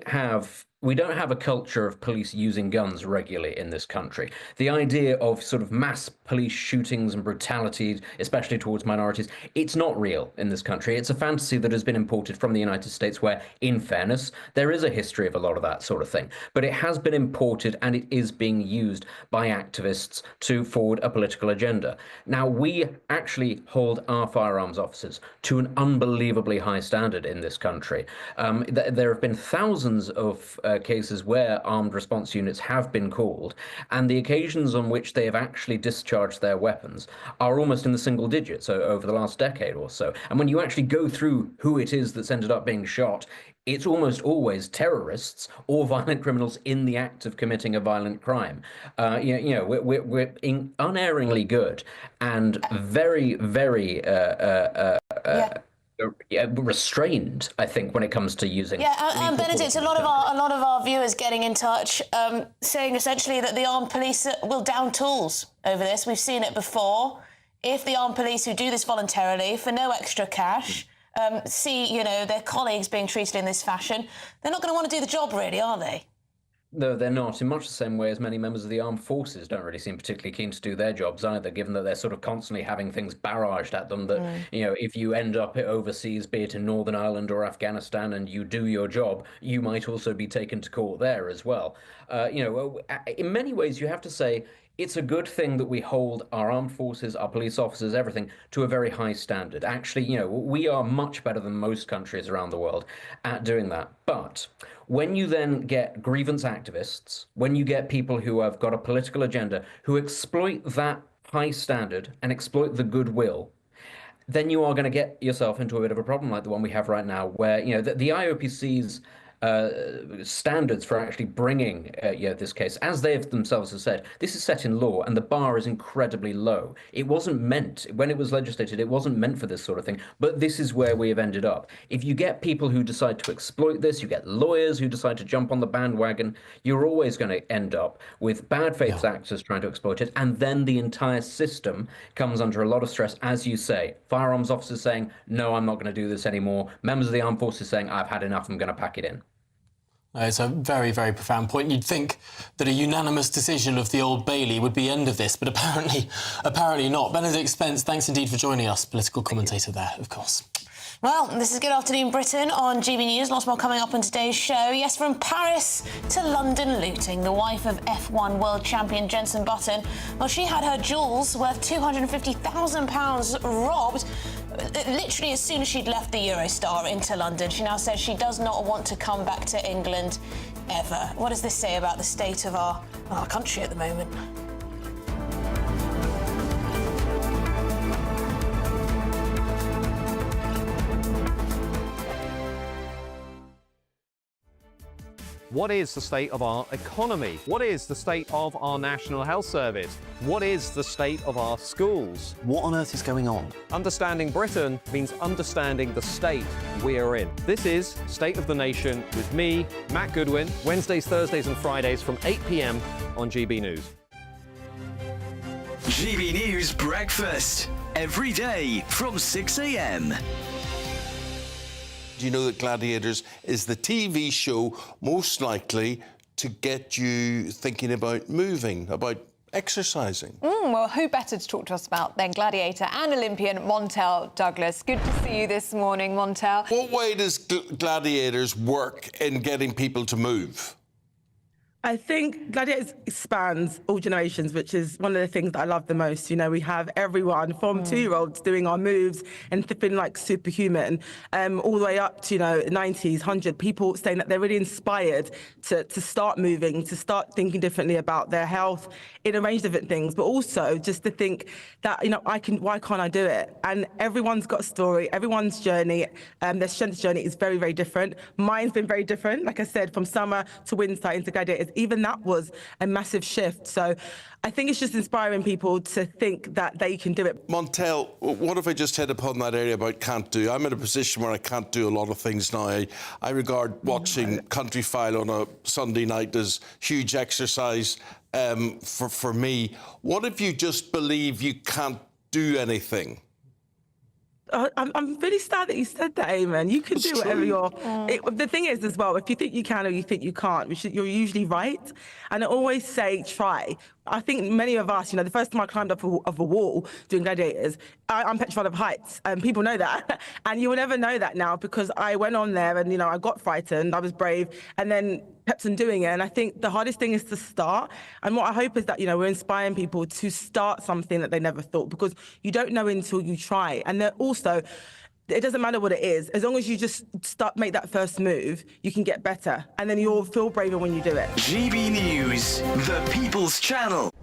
Speaker 9: don't have a culture of police using guns regularly in this country. The idea of sort of mass police shootings and brutality, especially towards minorities, it's not real in this country. It's a fantasy that has been imported from the United States where, in fairness, there is a history of a lot of that sort of thing. But it has been imported and it is being used by activists to forward a political agenda. Now, we actually hold our firearms officers to an unbelievably high standard in this country. There have been thousands of cases where armed response units have been called, and the occasions on which they have actually discharged their weapons are almost in the single digits over the last decade or so. And when you actually go through who it is that's ended up being shot, it's almost always terrorists or violent criminals in the act of committing a violent crime. We're unerringly good and very, very restrained, I think, when it comes to using.
Speaker 1: Yeah, and Benedict, a lot of our viewers getting in touch, saying essentially that the armed police will down tools over this. We've seen it before. If the armed police who do this voluntarily for no extra cash see, their colleagues being treated in this fashion, they're not going to want to do the job, really, are they?
Speaker 9: No, they're not, in much the same way as many members of the armed forces don't really seem particularly keen to do their jobs either, given that they're sort of constantly having things barraged at them that, if you end up overseas, be it in Northern Ireland or Afghanistan, and you do your job, you might also be taken to court there as well. In many ways, you have to say, it's a good thing that we hold our armed forces, our police officers, everything, to a very high standard. Actually, we are much better than most countries around the world at doing that. But when you then get grievance activists, when you get people who have got a political agenda, who exploit that high standard and exploit the goodwill, then you are going to get yourself into a bit of a problem like the one we have right now, where, the IOPC's standards for actually bringing this case, as they themselves have said, this is set in law and the bar is incredibly low. It wasn't meant, when it was legislated, it wasn't meant for this sort of thing, but this is where we have ended up. If you get people who decide to exploit this, you get lawyers who decide to jump on the bandwagon, you're always going to end up with bad faith actors trying to exploit it, and then the entire system comes under a lot of stress, as you say. Firearms officers saying, no, I'm not going to do this anymore. Members of the armed forces saying, I've had enough, I'm going to pack it in.
Speaker 2: It's a very, very profound point. You'd think that a unanimous decision of the Old Bailey would be the end of this, but apparently not. Benedict Spence, thanks indeed for joining us, political commentator there, of course.
Speaker 1: Well, this is Good Afternoon Britain on GB News. Lots more coming up on today's show. Yes, from Paris to London looting. The wife of F1 world champion Jenson Button, well, she had her jewels worth £250,000 robbed literally as soon as she'd left the Eurostar into London. She now says she does not want to come back to England ever. What does this say about the state of our country at the moment?
Speaker 10: What is the state of our economy? What is the state of our National Health Service? What is the state of our schools?
Speaker 11: What on earth is going on?
Speaker 10: Understanding Britain means understanding the state we are in. This is State of the Nation with me, Matt Goodwin, Wednesdays, Thursdays and Fridays from 8 p.m. on GB News.
Speaker 13: GB News Breakfast, every day from 6 a.m.
Speaker 21: Do you know that Gladiators is the TV show most likely to get you thinking about moving, about exercising?
Speaker 22: Well, who better to talk to us about than gladiator and Olympian Montel Douglas? Good to see you this morning, Montel.
Speaker 21: What way does gladiators work in getting people to move?
Speaker 24: I think Gladiators spans all generations, which is one of the things that I love the most. You know, we have everyone from 2-year-olds doing our moves and feeling like superhuman, all the way up to, 90s, 100, people saying that they're really inspired to start moving, to start thinking differently about their health in a range of different things, but also just to think that, why can't I do it? And everyone's got a story, everyone's journey, their strength journey is very, very different. Mine's been very different, like I said, from summer to winter into Gladiators. Even that was a massive shift. So I think it's just inspiring people to think that they can do it.
Speaker 21: Montel, what if I just hit upon that area about can't do? I'm in a position where I can't do a lot of things now. I regard watching Country File on a Sunday night as huge exercise for me. What if you just believe you can't do anything?
Speaker 24: I'm really sad that you said that, Eamon. You can do whatever you're... the thing is, as well, if you think you can or you think you can't, you're usually right. And I always say, try. I think many of us, the first time I climbed up of a wall doing Gladiators, I'm petrified of heights, and people know that. And you will never know that now because I went on there and, I got frightened, I was brave, and then kept on doing it. And I think the hardest thing is to start. And what I hope is that, we're inspiring people to start something that they never thought, because you don't know until you try. And then also, it doesn't matter what it is. As long as you just make that first move, you can get better. And then you'll feel braver when you do it.
Speaker 13: GB News, the People's Channel.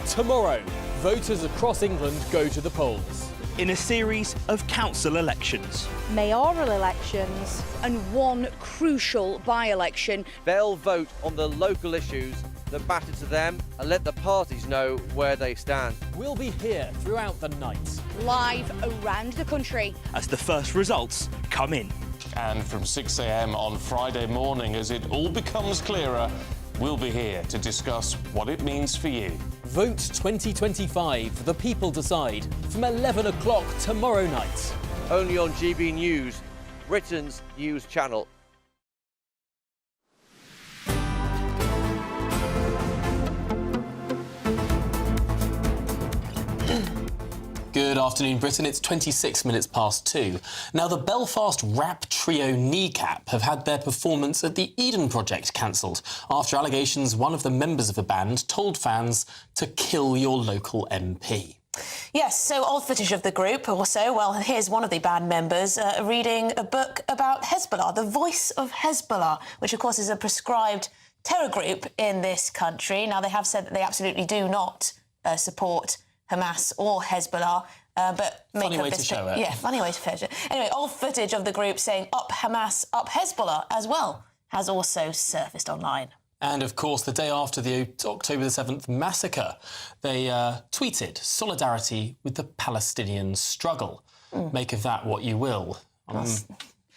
Speaker 11: Tomorrow, voters across England go to the polls.
Speaker 13: In a series of council elections.
Speaker 12: Mayoral elections and one crucial by-election.
Speaker 3: They'll vote on the local issues that matter to them and let the parties know where they stand.
Speaker 11: We'll be here throughout the night.
Speaker 12: Live around the country.
Speaker 13: As the first results come in.
Speaker 15: And from 6 a.m. on Friday morning, as it all becomes clearer, we'll be here to discuss what it means for you.
Speaker 11: Vote 2025, the people decide, from 11 o'clock tomorrow night.
Speaker 3: Only on GB News, Britain's news channel.
Speaker 2: Good afternoon, Britain. It's 26 minutes past 2. Now, the Belfast rap trio Kneecap have had their performance at the Eden Project cancelled after allegations one of the members of the band told fans to kill your local MP.
Speaker 1: Yes, so old footage of the group also. Well, here's one of the band members reading a book about Hezbollah, the voice of Hezbollah, which, of course, is a prescribed terror group in this country. Now, they have said that they absolutely do not support Hamas or Hezbollah, but make
Speaker 2: funny way to show it.
Speaker 1: Yeah, funny way to show it. Anyway, old footage of the group saying "Up Hamas, up Hezbollah" as well has also surfaced online.
Speaker 2: And, of course, the day after the October the 7th massacre, they tweeted solidarity with the Palestinian struggle. Make of that what you will.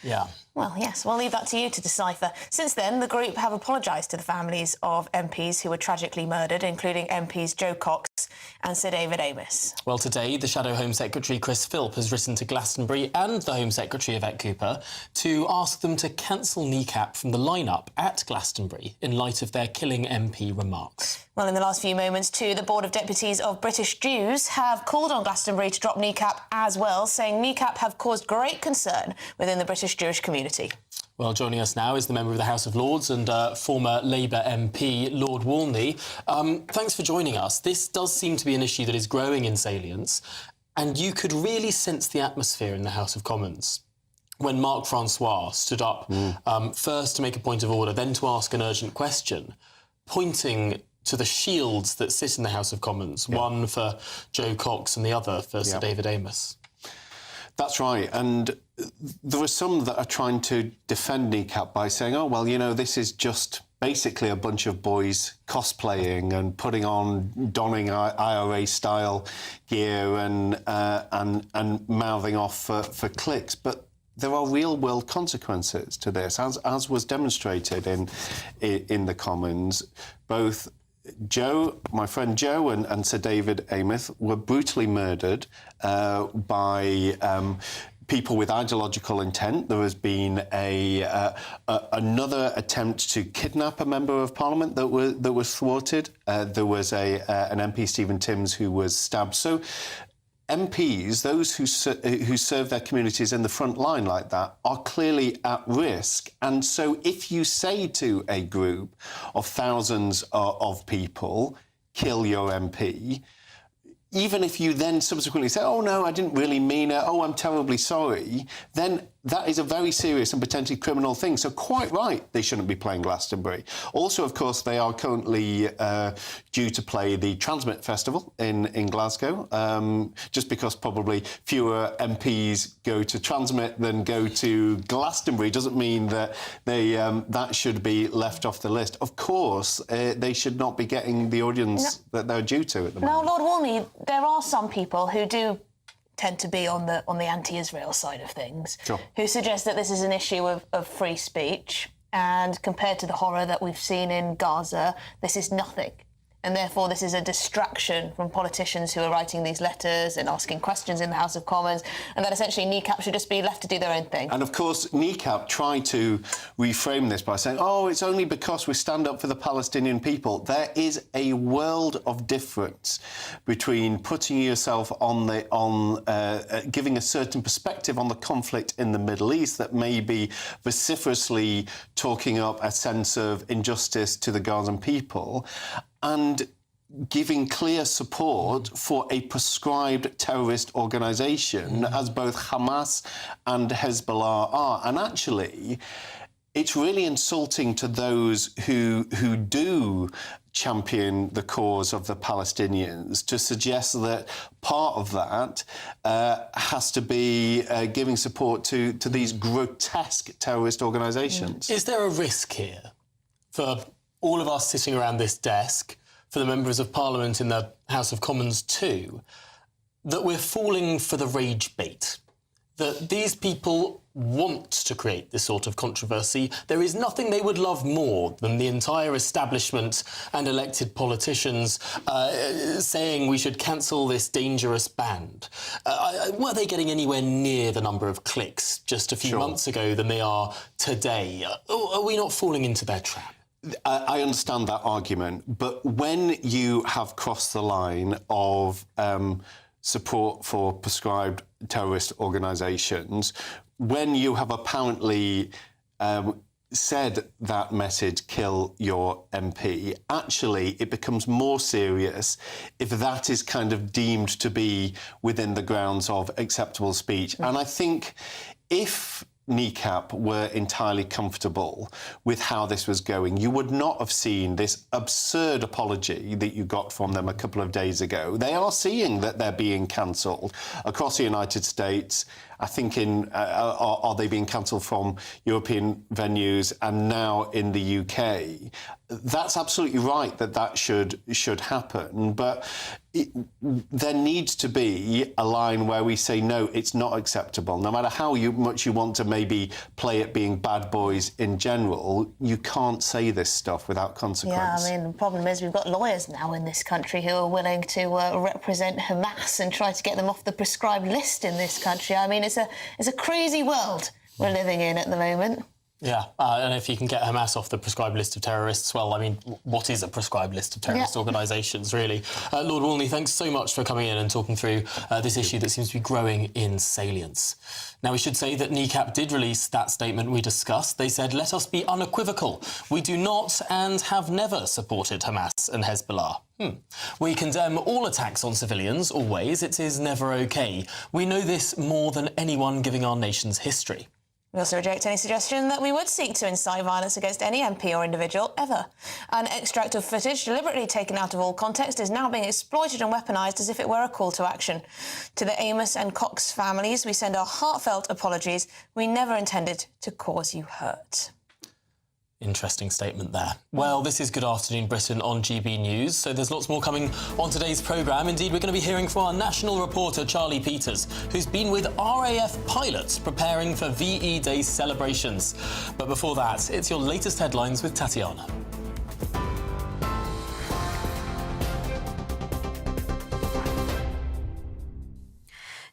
Speaker 2: Yeah.
Speaker 1: Well, yes, we'll leave that to you to decipher. Since then, the group have apologised to the families of MPs who were tragically murdered, including MPs Joe Cox and Sir David Amess.
Speaker 2: Well, today, the Shadow Home Secretary Chris Philp has written to Glastonbury and the Home Secretary Yvette Cooper to ask them to cancel Kneecap from the line-up at Glastonbury in light of their killing MP remarks.
Speaker 1: Well, in the last few moments, too, the Board of Deputies of British Jews have called on Glastonbury to drop Kneecap as well, saying Kneecap have caused great concern within the British Jewish community.
Speaker 2: Well, joining us now is the member of the House of Lords and former Labour MP, Lord Walney. Thanks for joining us. This does seem to be an issue that is growing in salience, and you could really sense the atmosphere in the House of Commons when Marc Francois stood up first to make a point of order, then to ask an urgent question, pointing to the shields that sit in the House of Commons, one for Joe Cox and the other for Sir David Amess.
Speaker 17: That's right, and there are some that are trying to defend Kneecap by saying, oh, well, this is just basically a bunch of boys cosplaying and donning IRA-style gear and mouthing off for clicks. But there are real-world consequences to this, as was demonstrated in the Commons. Both my friend Joe and Sir David Amess were brutally murdered by people with ideological intent. There has been another attempt to kidnap a member of Parliament that was thwarted. There was an MP, Stephen Timms, who was stabbed. So MPs, those who serve their communities in the front line like that, are clearly at risk. And so if you say to a group of thousands of people, kill your MP, even if you then subsequently say, oh, no, I didn't really mean it, oh, I'm terribly sorry, then that is a very serious and potentially criminal thing. So quite right, they shouldn't be playing Glastonbury. Also, of course, they are currently due to play the Transmit Festival in Glasgow, just because probably fewer MPs go to Transmit than go to Glastonbury doesn't mean that that should be left off the list. Of course, they should not be getting the audience that they're due to at the moment.
Speaker 1: Now, Lord Walney, there are some people who do tend to be on the anti-Israel side of things, who suggest that this is an issue of free speech, and compared to the horror that we've seen in Gaza, this is nothing. And therefore, this is a distraction from politicians who are writing these letters and asking questions in the House of Commons, and that essentially NECAP should just be left to do their own thing.
Speaker 17: And of course, NECAP tried to reframe this by saying, oh, it's only because we stand up for the Palestinian people. There is a world of difference between putting yourself giving a certain perspective on the conflict in the Middle East that may be vociferously talking up a sense of injustice to the Gazan people, and giving clear support for a prescribed terrorist organisation, as both Hamas and Hezbollah are. And actually, it's really insulting to those who do champion the cause of the Palestinians to suggest that part of that has to be giving support to these grotesque terrorist organisations.
Speaker 2: Is there a risk here for all of us sitting around this desk, for the members of Parliament in the House of Commons too, that we're falling for the rage bait? That these people want to create this sort of controversy. There is nothing they would love more than the entire establishment and elected politicians saying we should cancel this dangerous ban. Were they getting anywhere near the number of clicks just a few months ago than they are today? Are we not falling into their trap?
Speaker 17: I understand that argument, but when you have crossed the line of support for prescribed terrorist organisations, when you have apparently said that message, kill your MP, actually it becomes more serious if that is kind of deemed to be within the grounds of acceptable speech. And I think if NECAP were entirely comfortable with how this was going, you would not have seen this absurd apology that you got from them a couple of days ago. They are seeing that they're being cancelled across the United States. I think are they being cancelled from European venues and now in the UK? That's absolutely right that should happen, but there needs to be a line where we say, no, it's not acceptable. No matter how much you want to maybe play it being bad boys in general, you can't say this stuff without consequence.
Speaker 1: Yeah, I mean, the problem is we've got lawyers now in this country who are willing to represent Hamas and try to get them off the prescribed list in this country. I mean, it's a crazy world we're living in at the moment.
Speaker 2: Yeah, and if you can get Hamas off the prescribed list of terrorists, well, I mean, what is a prescribed list of terrorist organisations, really? Lord Walney, thanks so much for coming in and talking through this issue that seems to be growing in salience. Now, we should say that NECAP did release that statement we discussed. They said, let us be unequivocal. We do not and have never supported Hamas and Hezbollah. We condemn all attacks on civilians, always. It is never OK. We know this more than anyone giving our nation's history.
Speaker 1: We also reject any suggestion that we would seek to incite violence against any MP or individual, ever. An extract of footage deliberately taken out of all context is now being exploited and weaponised as if it were a call to action. To the Amos and Cox families, we send our heartfelt apologies. We never intended to cause you hurt.
Speaker 2: Interesting statement there. Well, this is Good Afternoon Britain on GB News, so there's lots more coming on today's programme. Indeed, we're going to be hearing from our national reporter, Charlie Peters, who's been with RAF pilots preparing for VE Day celebrations. But before that, it's your latest headlines with Tatiana.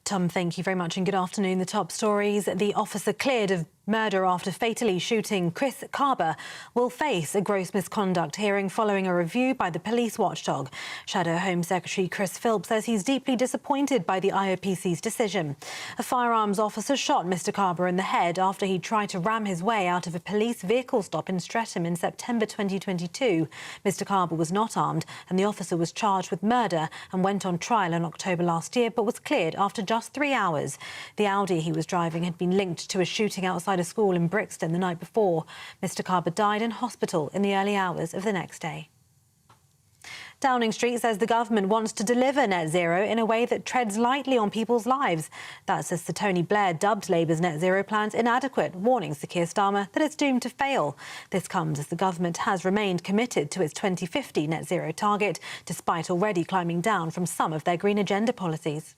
Speaker 5: Tom, thank you very much and good afternoon. The top stories. The officer cleared of murder after fatally shooting Chris Caba will face a gross misconduct hearing following a review by the police watchdog. Shadow Home Secretary Chris Philp says he's deeply disappointed by the IOPC's decision. A firearms officer shot Mr Caba in the head after he tried to ram his way out of a police vehicle stop in Streatham in September 2022. Mr Caba was not armed and the officer was charged with murder and went on trial in October last year but was cleared after just 3 hours. The Audi he was driving had been linked to a shooting outside a school in Brixton the night before. Mr Caba died in hospital in the early hours of the next day. Downing Street says the government wants to deliver net zero in a way that treads lightly on people's lives. That's as Sir Tony Blair dubbed Labour's net zero plans inadequate, warning Sir Keir Starmer that it's doomed to fail. This comes as the government has remained committed to its 2050 net zero target, despite already climbing down from some of their green agenda policies.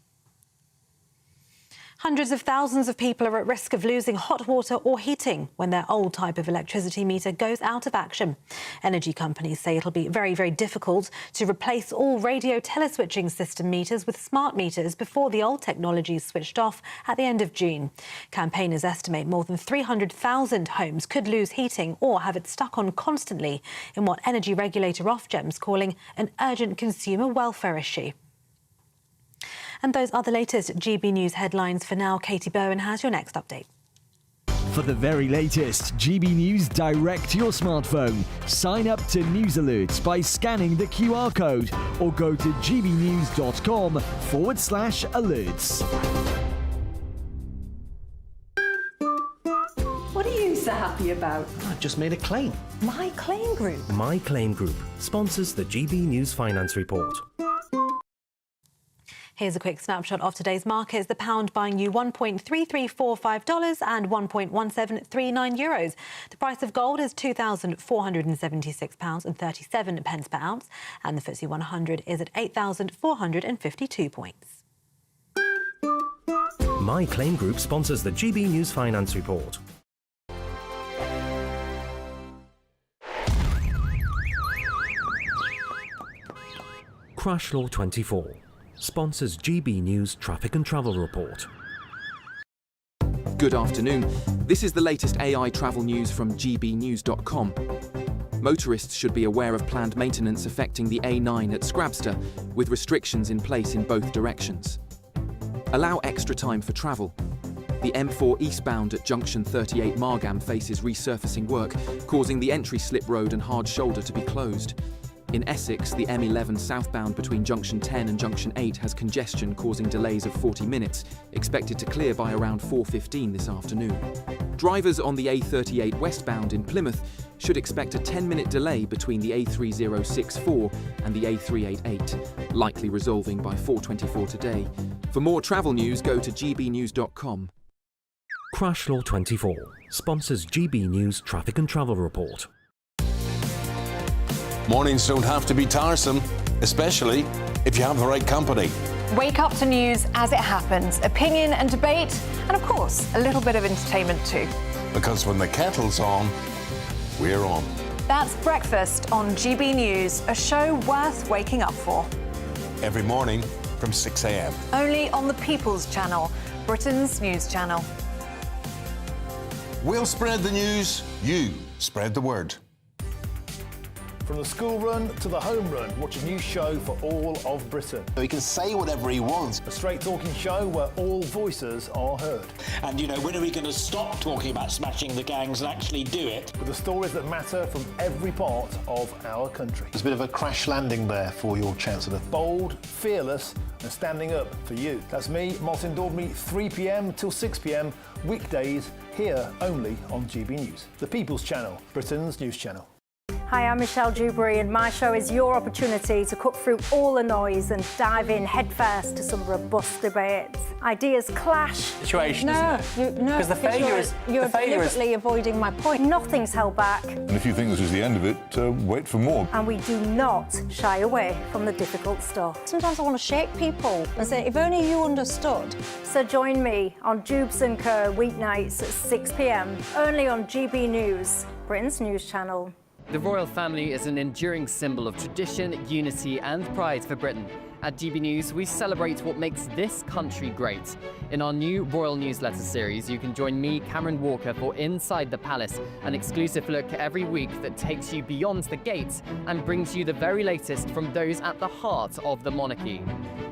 Speaker 5: Hundreds of thousands of people are at risk of losing hot water or heating when their old type of electricity meter goes out of action. Energy companies say it'll be very, very difficult to replace all radio teleswitching system meters with smart meters before the old technology is switched off at the end of June. Campaigners estimate more than 300,000 homes could lose heating or have it stuck on constantly in what energy regulator Ofgem's calling an urgent consumer welfare issue. And those are the latest GB News headlines for now. Katie Bowen has your next update.
Speaker 6: For the very latest GB News direct to your smartphone, sign up to News Alerts by scanning the QR code or go to gbnews.com/alerts.
Speaker 7: What are you so happy about?
Speaker 18: I've just made a claim.
Speaker 7: My Claim Group.
Speaker 18: My Claim Group sponsors the GB News Finance Report.
Speaker 5: Here's a quick snapshot of today's markets. The pound buying you $1.3345 and €1.1739. The price of gold is £2,476.37 per ounce, and the FTSE 100 is at 8,452 points.
Speaker 18: My Claim Group sponsors the GB News Finance Report. Crash Law 24 sponsors GB News Traffic and Travel Report.
Speaker 19: Good afternoon. This is the latest AI travel news from GBnews.com. Motorists should be aware of planned maintenance affecting the A9 at Scrabster, with restrictions in place in both directions. Allow extra time for travel. The M4 eastbound at junction 38 Margam faces resurfacing work, causing the entry slip road and hard shoulder to be closed. In Essex, the M11 southbound between junction 10 and junction 8 has congestion causing delays of 40 minutes, expected to clear by around 4:15 this afternoon. Drivers on the A38 westbound in Plymouth should expect a 10-minute delay between the A3064 and the A388, likely resolving by 4:24 today. For more travel news, go to gbnews.com.
Speaker 18: Crash Law 24 sponsors GB News Traffic and Travel Report.
Speaker 21: Mornings don't have to be tiresome, especially if you have the right company.
Speaker 22: Wake up to news as it happens, opinion and debate, and of course, a little bit of entertainment too.
Speaker 21: Because when the kettle's on, we're on.
Speaker 22: That's Breakfast on GB News, a show worth waking up for.
Speaker 21: Every morning from 6 a.m.
Speaker 22: Only on the People's Channel, Britain's news channel.
Speaker 21: We'll spread the news, you spread the word.
Speaker 20: From the school run to the home run, watch a new show for all of Britain.
Speaker 25: So he can say whatever he wants.
Speaker 20: A straight talking show where all voices are heard.
Speaker 27: And, you know, when are we going to stop talking about smashing the gangs and actually do it?
Speaker 20: With the stories that matter from every part of our country.
Speaker 25: There's a bit of a crash landing there for your Chancellor.
Speaker 20: Bold, fearless and standing up for you. That's me, Martin Dordme, 3 p.m. till 6 p.m, weekdays, here only on GB News. The People's Channel, Britain's news channel.
Speaker 4: Hi, I'm Michelle Dewberry and my show is your opportunity to cut through all the noise and dive in headfirst to some robust debates. Ideas clash.
Speaker 28: Situation,
Speaker 4: no,
Speaker 28: because the failure is
Speaker 4: you're deliberately avoiding my point. Nothing's held back.
Speaker 29: And if you think this is the end of it, wait for more.
Speaker 4: And we do not shy away from the difficult stuff.
Speaker 30: Sometimes I want to shake people and say, if only you understood.
Speaker 4: So join me on Jubes & Co. weeknights at 6 p.m, only on GB News, Britain's news channel.
Speaker 8: The royal family is an enduring symbol of tradition, unity and pride for Britain. At GB News, we celebrate what makes this country great. In our new royal newsletter series, you can join me, Cameron Walker, for Inside the Palace, an exclusive look every week that takes you beyond the gates and brings you the very latest from those at the heart of the monarchy.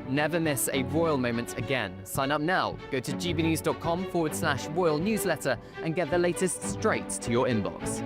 Speaker 8: Never miss a royal moment again. Sign up now. Go to gbnews.com/royal newsletter and get the latest straight to your inbox.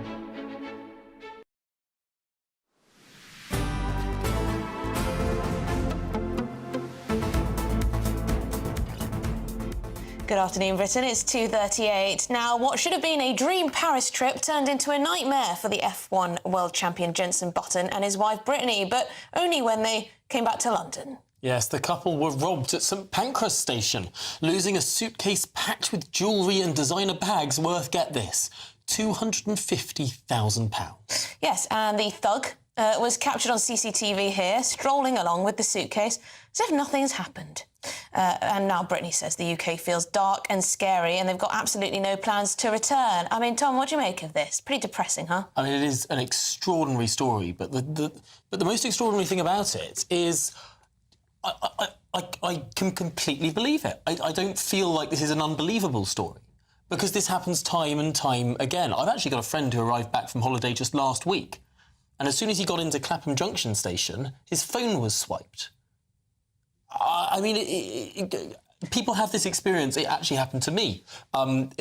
Speaker 1: Good afternoon, Britain. It's 2:38. Now, what should have been a dream Paris trip turned into a nightmare for the F1 world champion Jenson Button and his wife Brittany, but only when they came back to London.
Speaker 2: Yes, the couple were robbed at St Pancras station, losing a suitcase packed with jewellery and designer bags worth, get this, £250,000.
Speaker 1: Yes, and the thug was captured on CCTV here, strolling along with the suitcase as if nothing's happened. And now Brittany says the UK feels dark and scary and they've got absolutely no plans to return. I mean, Tom, what do you make of this? Pretty depressing, huh?
Speaker 2: I mean, it is an extraordinary story, but the most extraordinary thing about it is I can completely believe it. I don't feel like this is an unbelievable story because this happens time and time again. I've actually got a friend who arrived back from holiday just last week, and as soon as he got into Clapham Junction station, his phone was swiped. I mean, people have this experience. It actually happened to me. In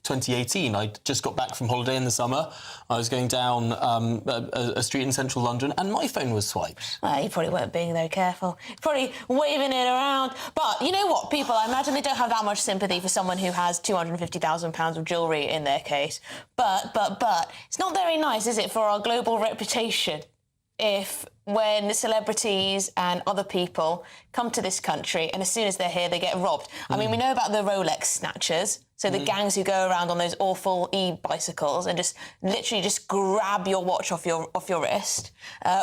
Speaker 2: 2018, I just got back from holiday in the summer. I was going down a street in central London and my phone was swiped.
Speaker 1: Well, you probably weren't being very careful. Probably waving it around. But you know what, people, I imagine they don't have that much sympathy for someone who has £250,000 of jewellery in their case. But, it's not very nice, is it, for our global reputation if when celebrities and other people come to this country and as soon as they're here, they get robbed. I mean, we know about the Rolex snatchers, so the gangs who go around on those awful e-bicycles and just literally just grab your watch off your wrist.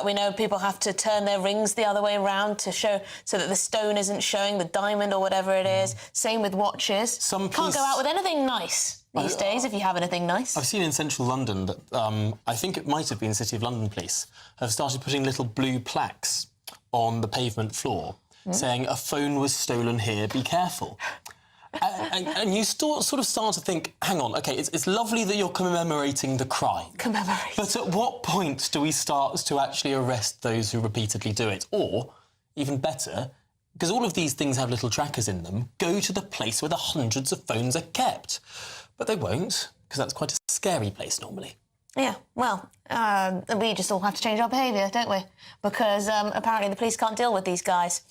Speaker 1: We know people have to turn their rings the other way around to show so that the stone isn't showing, the diamond or whatever it is. Same with watches. Can't go out with anything nice these days if you have anything nice.
Speaker 2: I've seen in central London that I think it might have been City of London Police have started putting little blue plaques on the pavement floor saying a phone was stolen here, be careful. And you sort of start to think, hang on, OK, it's lovely that you're commemorating the crime. But at what point do we start to actually arrest those who repeatedly do it? Or, even better, because all of these things have little trackers in them, go to the place where the hundreds of phones are kept. But they won't, because that's quite a scary place normally.
Speaker 1: Yeah, well, we just all have to change our behaviour, don't we? Because apparently the police can't deal with these guys.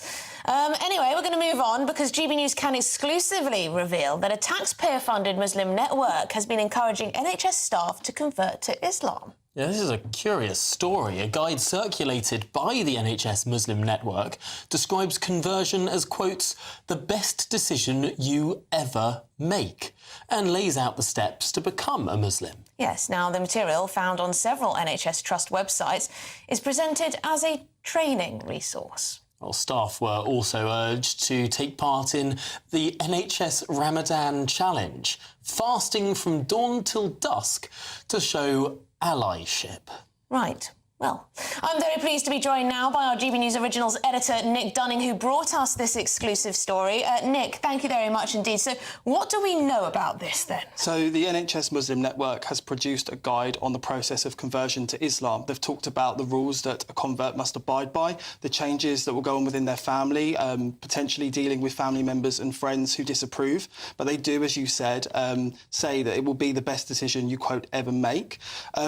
Speaker 1: Anyway, we're going to move on because GB News can exclusively reveal that a taxpayer-funded Muslim network has been encouraging NHS staff to convert to Islam.
Speaker 2: Yeah, this is a curious story. A guide circulated by the NHS Muslim network describes conversion as, quotes, the best decision you ever make, and lays out the steps to become a Muslim.
Speaker 1: Yes, now the material found on several NHS Trust websites is presented as a training resource.
Speaker 2: Well, staff were also urged to take part in the NHS Ramadan Challenge, fasting from dawn till dusk to show allyship.
Speaker 1: Right. Well, I'm very pleased to be joined now by our GB News Originals editor, Nick Dunning, who brought us this exclusive story. Nick, thank you very much indeed. So what do we know about this, then?
Speaker 9: So the NHS Muslim Network has produced a guide on the process of conversion to Islam. They've talked about the rules that a convert must abide by, the changes that will go on within their family, potentially dealing with family members and friends who disapprove. But they do, as you said, say that it will be the best decision you, quote, ever make.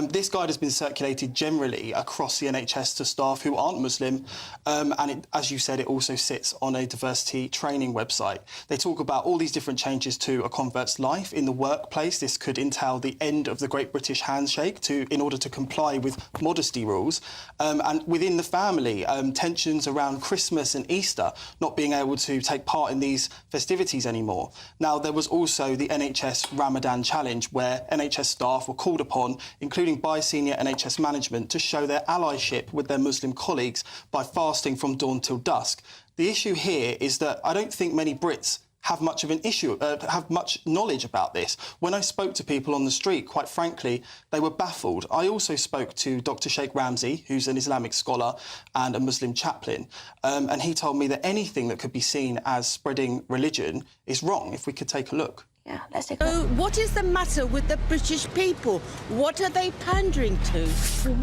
Speaker 9: This guide has been circulated generally across the NHS to staff who aren't Muslim, and it, as you said, it also sits on a diversity training website. They talk about all these different changes to a convert's life. In the workplace, this could entail the end of the Great British Handshake in order to comply with modesty rules, and within the family, tensions around Christmas and Easter, not being able to take part in these festivities anymore. Now, there was also the NHS Ramadan Challenge, where NHS staff were called upon, including by senior NHS management, to show their allyship with their Muslim colleagues by fasting from dawn till dusk. The issue here is that I don't think many Brits have much of an issue, have much knowledge about this. When I spoke to people on the street, quite frankly, they were baffled. I also spoke to Dr. Sheikh Ramzi, who's an Islamic scholar and a Muslim chaplain, and he told me that anything that could be seen as spreading religion is wrong. If we could take a look.
Speaker 1: Yeah, let's take a look.
Speaker 10: What is the matter with the British people? What are they pandering to?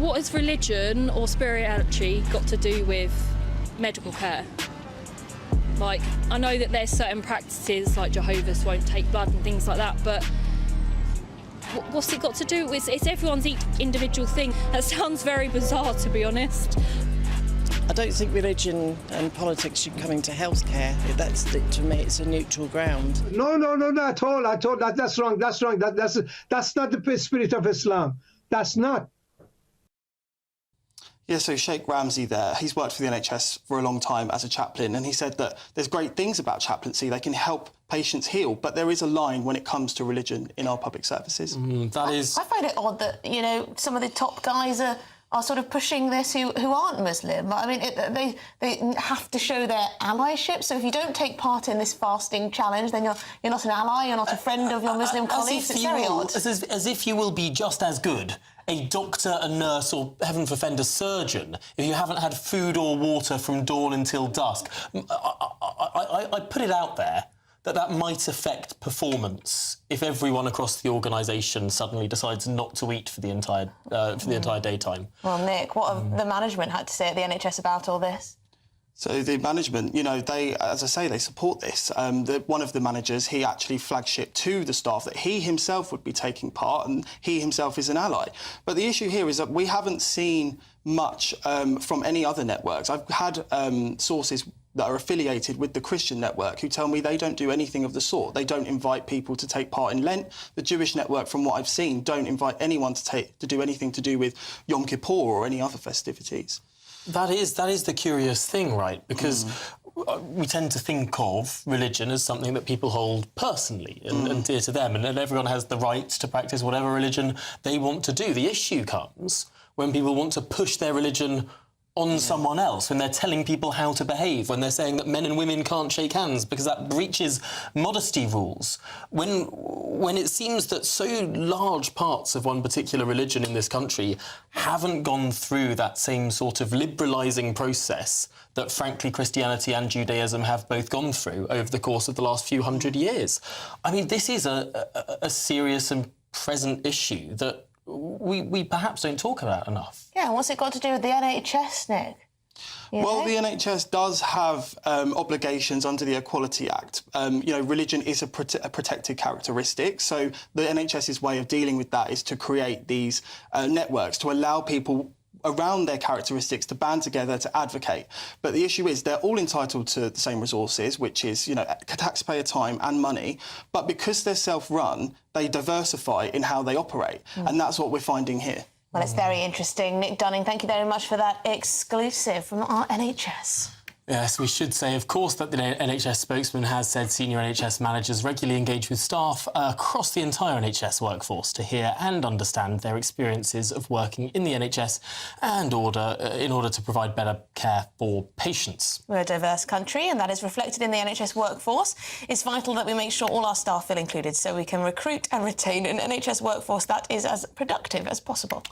Speaker 12: What has religion or spirituality got to do with medical care? Like, I know that there's certain practices, like Jehovah's won't take blood and things like that, but what's it got to do with? It's everyone's individual thing. That sounds very bizarre, to be honest.
Speaker 10: I don't think religion and politics should come into healthcare. To me, it's a neutral ground.
Speaker 13: No, at all. That's wrong. That's not the spirit of Islam. That's not.
Speaker 9: Yeah, so Sheikh Ramzi there, he's worked for the NHS for a long time as a chaplain, and he said that there's great things about chaplaincy. They can help patients heal, but there is a line when it comes to religion in our public services.
Speaker 1: I find it odd that, you know, some of the top guys are sort of pushing this who aren't Muslim. I mean, they have to show their allyship. So if you don't take part in this fasting challenge, then you're not an ally, you're not a friend of your Muslim colleagues. It's very odd.
Speaker 2: As if you will be just as good a doctor, a nurse, or, heaven forfend, a surgeon if you haven't had food or water from dawn until dusk. I put it out there that might affect performance if everyone across the organisation suddenly decides not to eat for the entire daytime.
Speaker 1: Well, Nick, what have the management had to say at the NHS about all this?
Speaker 9: So the management, you know, they, as I say, they support this. One of the managers, he actually flagship to the staff that he himself would be taking part, and he himself is an ally. But the issue here is that we haven't seen much from any other networks. I've had sources that are affiliated with the Christian network who tell me they don't do anything of the sort. They don't invite people to take part in Lent. The Jewish network, from what I've seen, don't invite anyone to do anything to do with Yom Kippur or any other festivities.
Speaker 2: That is the curious thing, right? Because we tend to think of religion as something that people hold personally and dear to them, and everyone has the right to practice whatever religion they want to do. The issue comes when people want to push their religion on someone else, when they're telling people how to behave, when they're saying that men and women can't shake hands because that breaches modesty rules. When it seems that so large parts of one particular religion in this country haven't gone through that same sort of liberalising process that, frankly, Christianity and Judaism have both gone through over the course of the last few hundred years. I mean, this is a serious and present issue that we perhaps don't talk about enough.
Speaker 1: Yeah, what's it got to do with the NHS, Nick?
Speaker 9: Well, the NHS does have obligations under the Equality Act. You know, religion is a protected characteristic, so the NHS's way of dealing with that is to create these networks to allow people around their characteristics to band together to advocate. But the issue is they're all entitled to the same resources, which is, you know, taxpayer time and money. But because they're self-run, they diversify in how they operate. And that's what we're finding here.
Speaker 1: Well, it's very interesting. Nick Dunning, thank you very much for that exclusive from our NHS.
Speaker 2: Yes, we should say, of course, that the NHS spokesman has said senior NHS managers regularly engage with staff across the entire NHS workforce to hear and understand their experiences of working in the NHS and in order to provide better care for patients.
Speaker 1: We're a diverse country, and that is reflected in the NHS workforce. It's vital that we make sure all our staff feel included so we can recruit and retain an NHS workforce that is as productive as possible.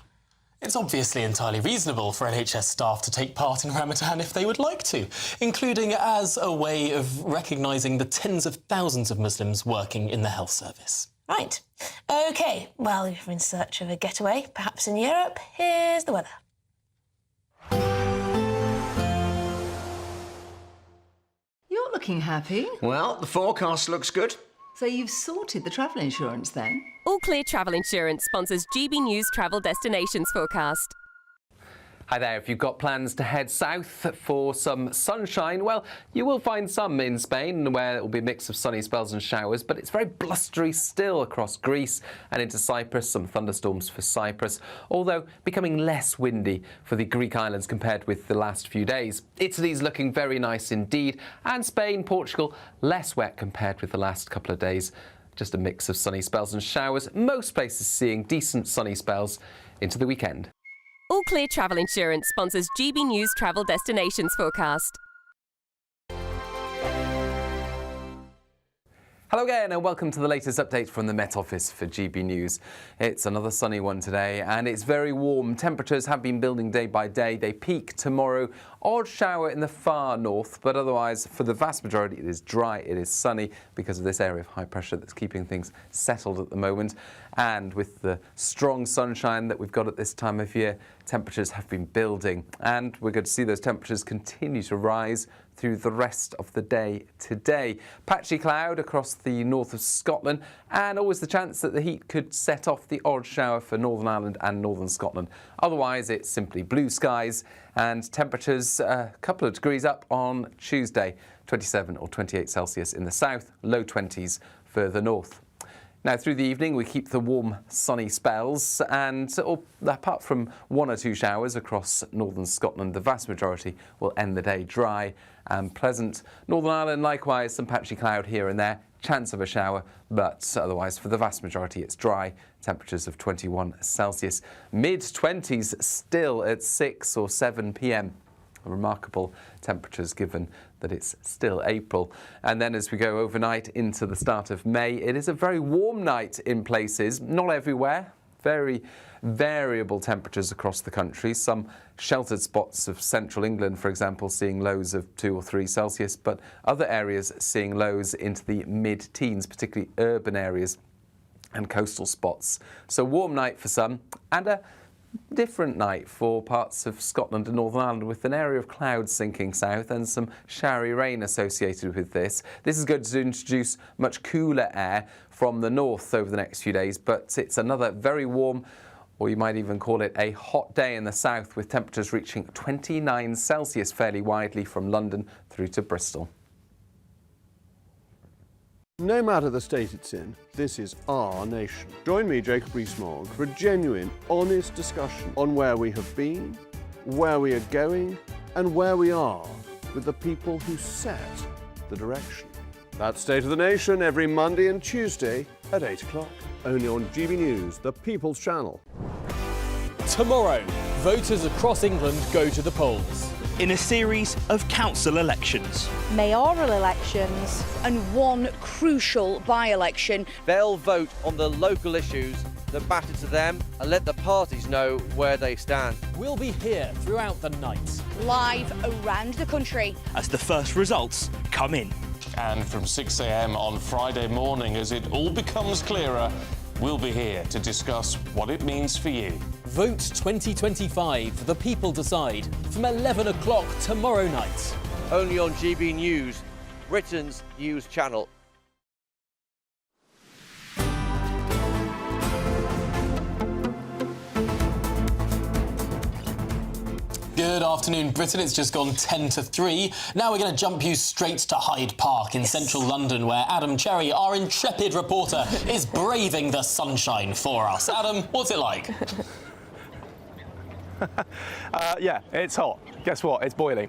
Speaker 2: It's obviously entirely reasonable for NHS staff to take part in Ramadan if they would like to, including as a way of recognising the tens of thousands of Muslims working in the health service.
Speaker 1: Right. OK, well, if you're in search of a getaway, perhaps in Europe, here's the weather.
Speaker 7: You're looking happy.
Speaker 14: Well, the forecast looks good.
Speaker 7: So you've sorted the travel insurance then?
Speaker 15: All Clear Travel Insurance sponsors GB News Travel Destinations Forecast.
Speaker 16: Hi there. If you've got plans to head south for some sunshine, well, you will find some in Spain where it will be a mix of sunny spells and showers, but it's very blustery still across Greece and into Cyprus. Some thunderstorms for Cyprus, although becoming less windy for the Greek islands compared with the last few days. Italy's looking very nice indeed, and Spain, Portugal, less wet compared with the last couple of days. Just a mix of sunny spells and showers. Most places seeing decent sunny spells into the weekend.
Speaker 15: All Clear Travel Insurance sponsors GB News Travel Destinations Forecast.
Speaker 16: Hello again and welcome to the latest update from the Met Office for GB News. It's another sunny one today and it's very warm. Temperatures have been building day by day. They peak tomorrow. Odd shower in the far north, but otherwise for the vast majority it is dry, it is sunny because of this area of high pressure that's keeping things settled at the moment. And with the strong sunshine that we've got at this time of year, temperatures have been building and we're going to see those temperatures continue to rise through the rest of the day today. Patchy cloud across the north of Scotland and always the chance that the heat could set off the odd shower for Northern Ireland and Northern Scotland. Otherwise it's simply blue skies and temperatures a couple of degrees up on Tuesday, 27 or 28 Celsius in the south, low 20s further north. Now, through the evening, we keep the warm, sunny spells, and apart from one or two showers across northern Scotland, the vast majority will end the day dry and pleasant. Northern Ireland, likewise, some patchy cloud here and there, chance of a shower, but otherwise, for the vast majority, it's dry. Temperatures of 21 Celsius. Mid-20s still at 6 or 7 p.m. Remarkable temperatures given that it's still April. And then as we go overnight into the start of May, it is a very warm night in places, not everywhere. Very variable temperatures across the country. Some sheltered spots of central England, for example, seeing lows of 2 or 3 Celsius, but other areas seeing lows into the mid-teens, particularly urban areas and coastal spots. So warm night for some and a different night for parts of Scotland and Northern Ireland with an area of clouds sinking south and some showery rain associated with this. This is going to introduce much cooler air from the north over the next few days, but it's another very warm, or you might even call it a hot day in the south with temperatures reaching 29 Celsius fairly widely from London through to Bristol.
Speaker 3: No matter the state it's in, this is our nation. Join me, Jacob Rees-Mogg, for a genuine, honest discussion on where we have been, where we are going, and where we are with the people who set the direction. That's State of the Nation every Monday and Tuesday at 8 o'clock, only on GB News, the People's Channel.
Speaker 5: Tomorrow, voters across England go to the polls in a series of council elections,
Speaker 6: mayoral elections, and one crucial by-election.
Speaker 11: They'll vote on the local issues that matter to them and let the parties know where they stand.
Speaker 5: We'll be here throughout the night,
Speaker 6: live around the country,
Speaker 5: as the first results come in.
Speaker 17: And from 6 a.m. on Friday morning, as it all becomes clearer, we'll be here to discuss what it means for you.
Speaker 5: Vote 2025, the people decide, from 11 o'clock tomorrow night.
Speaker 11: Only on GB News, Britain's news channel.
Speaker 2: Good afternoon, Britain. It's just gone 10 to 3. Now we're going to jump you straight to Hyde Park in central London, where Adam Cherry, our intrepid reporter, is braving the sunshine for us. Adam, what's it like?
Speaker 19: Yeah, it's hot. Guess what? It's boiling.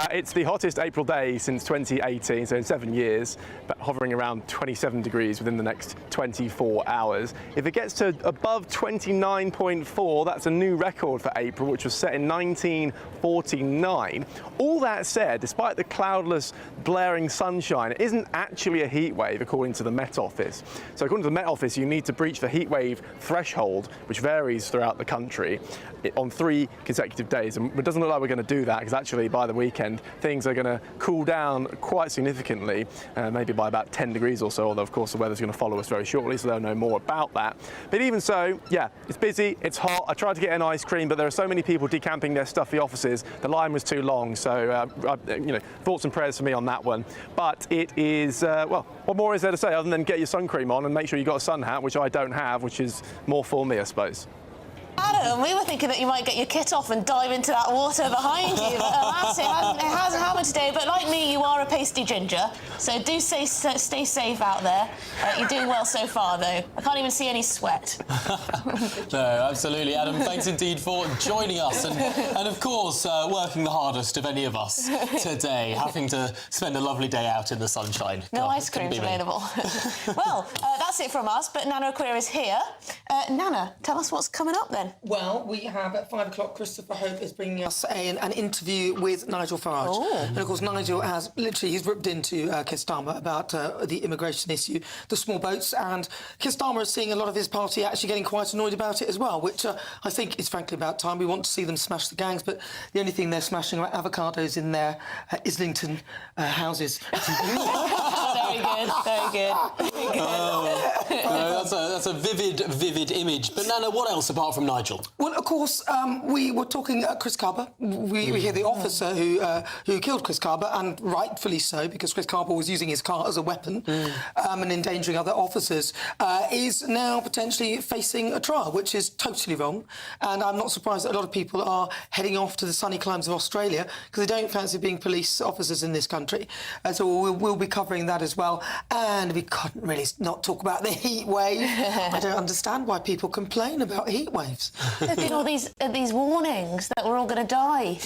Speaker 19: It's the hottest April day since 2018, so in 7 years, but hovering around 27 degrees within the next 24 hours. If it gets to above 29.4, that's a new record for April, which was set in 1949. All that said, despite the cloudless, blaring sunshine, it isn't actually a heat wave, according to the Met Office. So according to the Met Office, you need to breach the heat wave threshold, which varies throughout the country, on 3 consecutive days. And it doesn't look like we're going to do that, because actually by the weekend things are going to cool down quite significantly, maybe by about 10 degrees or so, although of course the weather's going to follow us very shortly, so they'll know more about that. But even so, yeah, it's busy, it's hot. I tried to get an ice cream, but there are so many people decamping their stuffy offices, the line was too long, so you know, thoughts and prayers for me on that one. But it is, well, what more is there to say other than get your sun cream on and make sure you've got a sun hat, which I don't have, which is more for me, I suppose.
Speaker 1: Adam, we were thinking that you might get your kit off and dive into that water behind you, but alas, it hasn't happened today. But like me, you are a pasty ginger, so do stay safe out there. You're doing well so far, though. I can't even see any sweat.
Speaker 2: No, absolutely. Adam, thanks indeed for joining us and of course, working the hardest of any of us today, having to spend a lovely day out in the sunshine.
Speaker 1: No ice creams available. Well, that's it from us, but Nana Queer is here. Nana, tell us what's coming up then.
Speaker 18: Well, we have at 5 o'clock, Christopher Hope is bringing us an interview with Nigel Farage.
Speaker 1: Oh.
Speaker 18: And of course, Nigel has he's ripped into Keir Starmer about the immigration issue, the small boats, and Keir Starmer is seeing a lot of his party actually getting quite annoyed about it as well, which I think is frankly about time. We want to see them smash the gangs, but the only thing they're smashing are avocados in their Islington houses.
Speaker 1: Very good, very good.
Speaker 2: That's a vivid image. But Nana, what else apart from Nigel?
Speaker 18: Well, of course, we were talking Chris Caba. We hear the officer who killed Chris Caba, and rightfully so, because Chris Caba was using his car as a weapon and endangering other officers, is now potentially facing a trial, which is totally wrong. And I'm not surprised that a lot of people are heading off to the sunny climes of Australia because they don't fancy being police officers in this country. So we'll be covering that as well. And we couldn't really not talk about the heat wave. I don't understand why people complain about heat waves.
Speaker 1: There's been all these warnings that we're all going to die.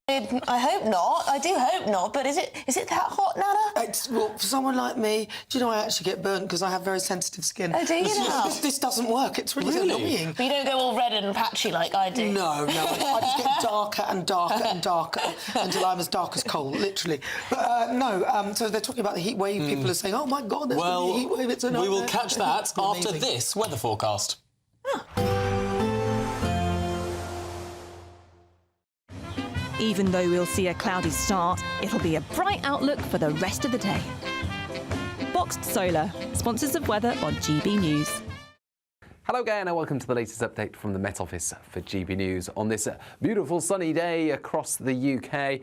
Speaker 1: I hope not. I do hope not. But is it that hot, Nana?
Speaker 18: Well, for someone like me, do you know I actually get burnt because I have very sensitive skin.
Speaker 1: Oh, do you now?
Speaker 18: This doesn't work. It's really annoying.
Speaker 1: But you don't go all red and patchy like I do.
Speaker 18: No. I just get darker and darker and darker until I'm as dark as coal, literally. But no. So they're talking about the heat wave. People are saying, "Oh my God, there's going to be a heat wave." It's a nightmare.
Speaker 2: We will catch that after this weather forecast.
Speaker 20: Even though we'll see a cloudy start, it'll be a bright outlook for the rest of the day. Boxed Solar, sponsors of weather on GB News.
Speaker 16: Hello again and welcome to the latest update from the Met Office for GB News on this beautiful sunny day across the UK.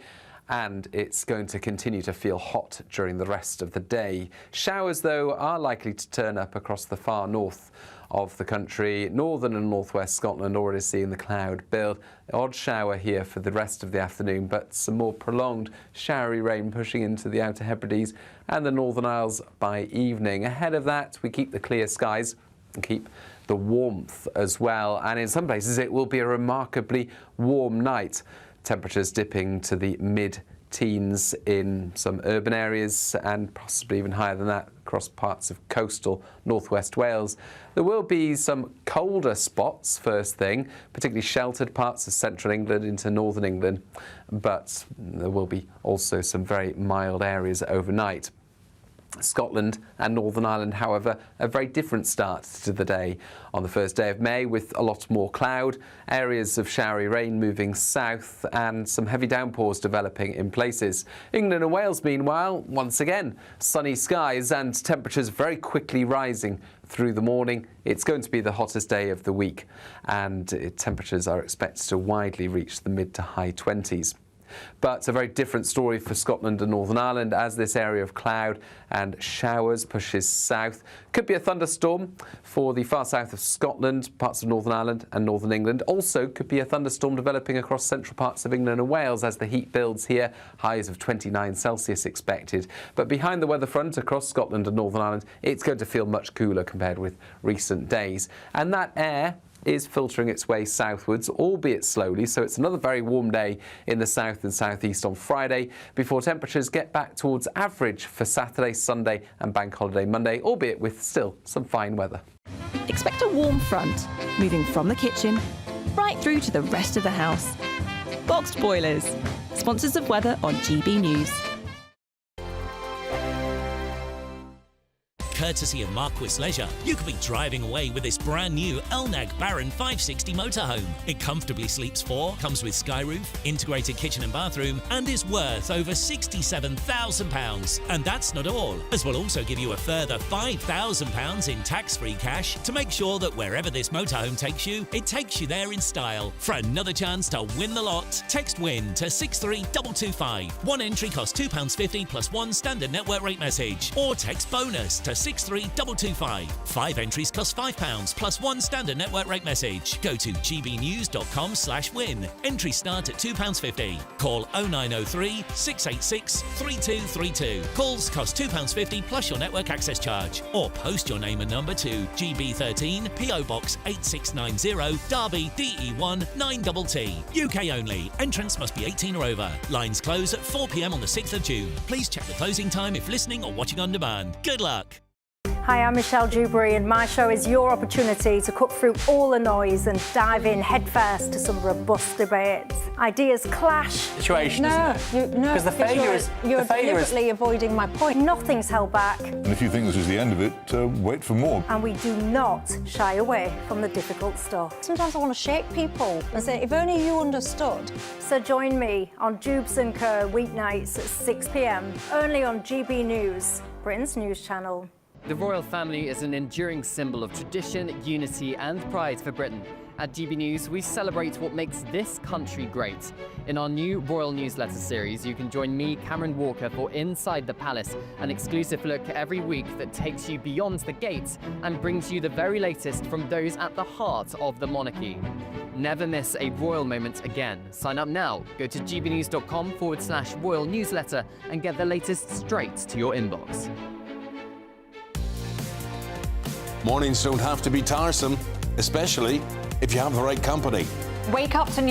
Speaker 16: And it's going to continue to feel hot during the rest of the day. Showers, though, are likely to turn up across the far north of the country. Northern and northwest Scotland already seeing the cloud build. Odd shower here for the rest of the afternoon, but some more prolonged showery rain pushing into the Outer Hebrides and the Northern Isles by evening. Ahead of that, we keep the clear skies and keep the warmth as well. And in some places, it will be a remarkably warm night. Temperatures dipping to the mid-teens in some urban areas and possibly even higher than that across parts of coastal northwest Wales. There will be some colder spots first thing, particularly sheltered parts of central England into northern England, but there will be also some very mild areas overnight. Scotland and Northern Ireland, however, a very different start to the day on the first day of May, with a lot more cloud, areas of showery rain moving south and some heavy downpours developing in places. England and Wales, meanwhile, once again, sunny skies and temperatures very quickly rising through the morning. It's going to be the hottest day of the week, and temperatures are expected to widely reach the mid to high 20s. But a very different story for Scotland and Northern Ireland as this area of cloud and showers pushes south. Could be a thunderstorm for the far south of Scotland, parts of Northern Ireland and Northern England. Also could be a thunderstorm developing across central parts of England and Wales as the heat builds here. Highs of 29 Celsius expected. But behind the weather front across Scotland and Northern Ireland, it's going to feel much cooler compared with recent days. And that air is filtering its way southwards, albeit slowly, so it's another very warm day in the south and southeast on Friday before temperatures get back towards average for Saturday, Sunday and Bank Holiday Monday, albeit with still some fine weather.
Speaker 20: Expect a warm front, moving from the kitchen right through to the rest of the house. Boxed Boilers, sponsors of weather on GB News.
Speaker 21: Courtesy of Marquis Leisure, you could be driving away with this brand new Elnag Baron 560 motorhome. It comfortably sleeps 4, comes with sky roof, integrated kitchen and bathroom, and is worth over £67,000. And that's not all, as we'll also give you a further £5,000 in tax-free cash to make sure that wherever this motorhome takes you, it takes you there in style. For another chance to win the lot, text WIN to 63225. One entry costs £2.50 plus one standard network rate message, or text BONUS to 63225. 5 entries cost £5 plus one standard network rate message. Go to gbnews.com/win. Entries start at £2.50. Call 0903 686 3232. Calls cost £2.50 plus your network access charge. Or post your name and number to GB13 PO Box 8690 Derby DE1 9TT. UK only. Entrance must be 18 or over. Lines close at 4 p.m. on the 6th of June. Please check the closing time if listening or watching on demand. Good luck.
Speaker 4: Hi, I'm Michelle Dewberry, and my show is your opportunity to cut through all the noise and dive in headfirst to some robust debates. Ideas clash.
Speaker 22: Situation, isn't it?
Speaker 4: No,
Speaker 22: Because the failure is
Speaker 4: you're deliberately avoiding my point. Nothing's held back,
Speaker 23: And if you think this is the end of it, wait for more.
Speaker 4: and we do not shy away from the difficult stuff.
Speaker 24: Sometimes I want to shake people and say, if only you understood.
Speaker 4: So join me on Jubes & Co. weeknights at 6 p.m, only on GB News, Britain's news channel.
Speaker 8: The royal family is an enduring symbol of tradition, unity, and pride for Britain. At GB News, we celebrate what makes this country great. In our new royal newsletter series, you can join me, Cameron Walker, for Inside the Palace, an exclusive look every week that takes you beyond the gates and brings you the very latest from those at the heart of the monarchy. Never miss a royal moment again. Sign up now. Go to gbnews.com/royal newsletter and get the latest straight to your inbox.
Speaker 17: Mornings don't have to be tiresome, especially if you have the right company.
Speaker 25: Wake up to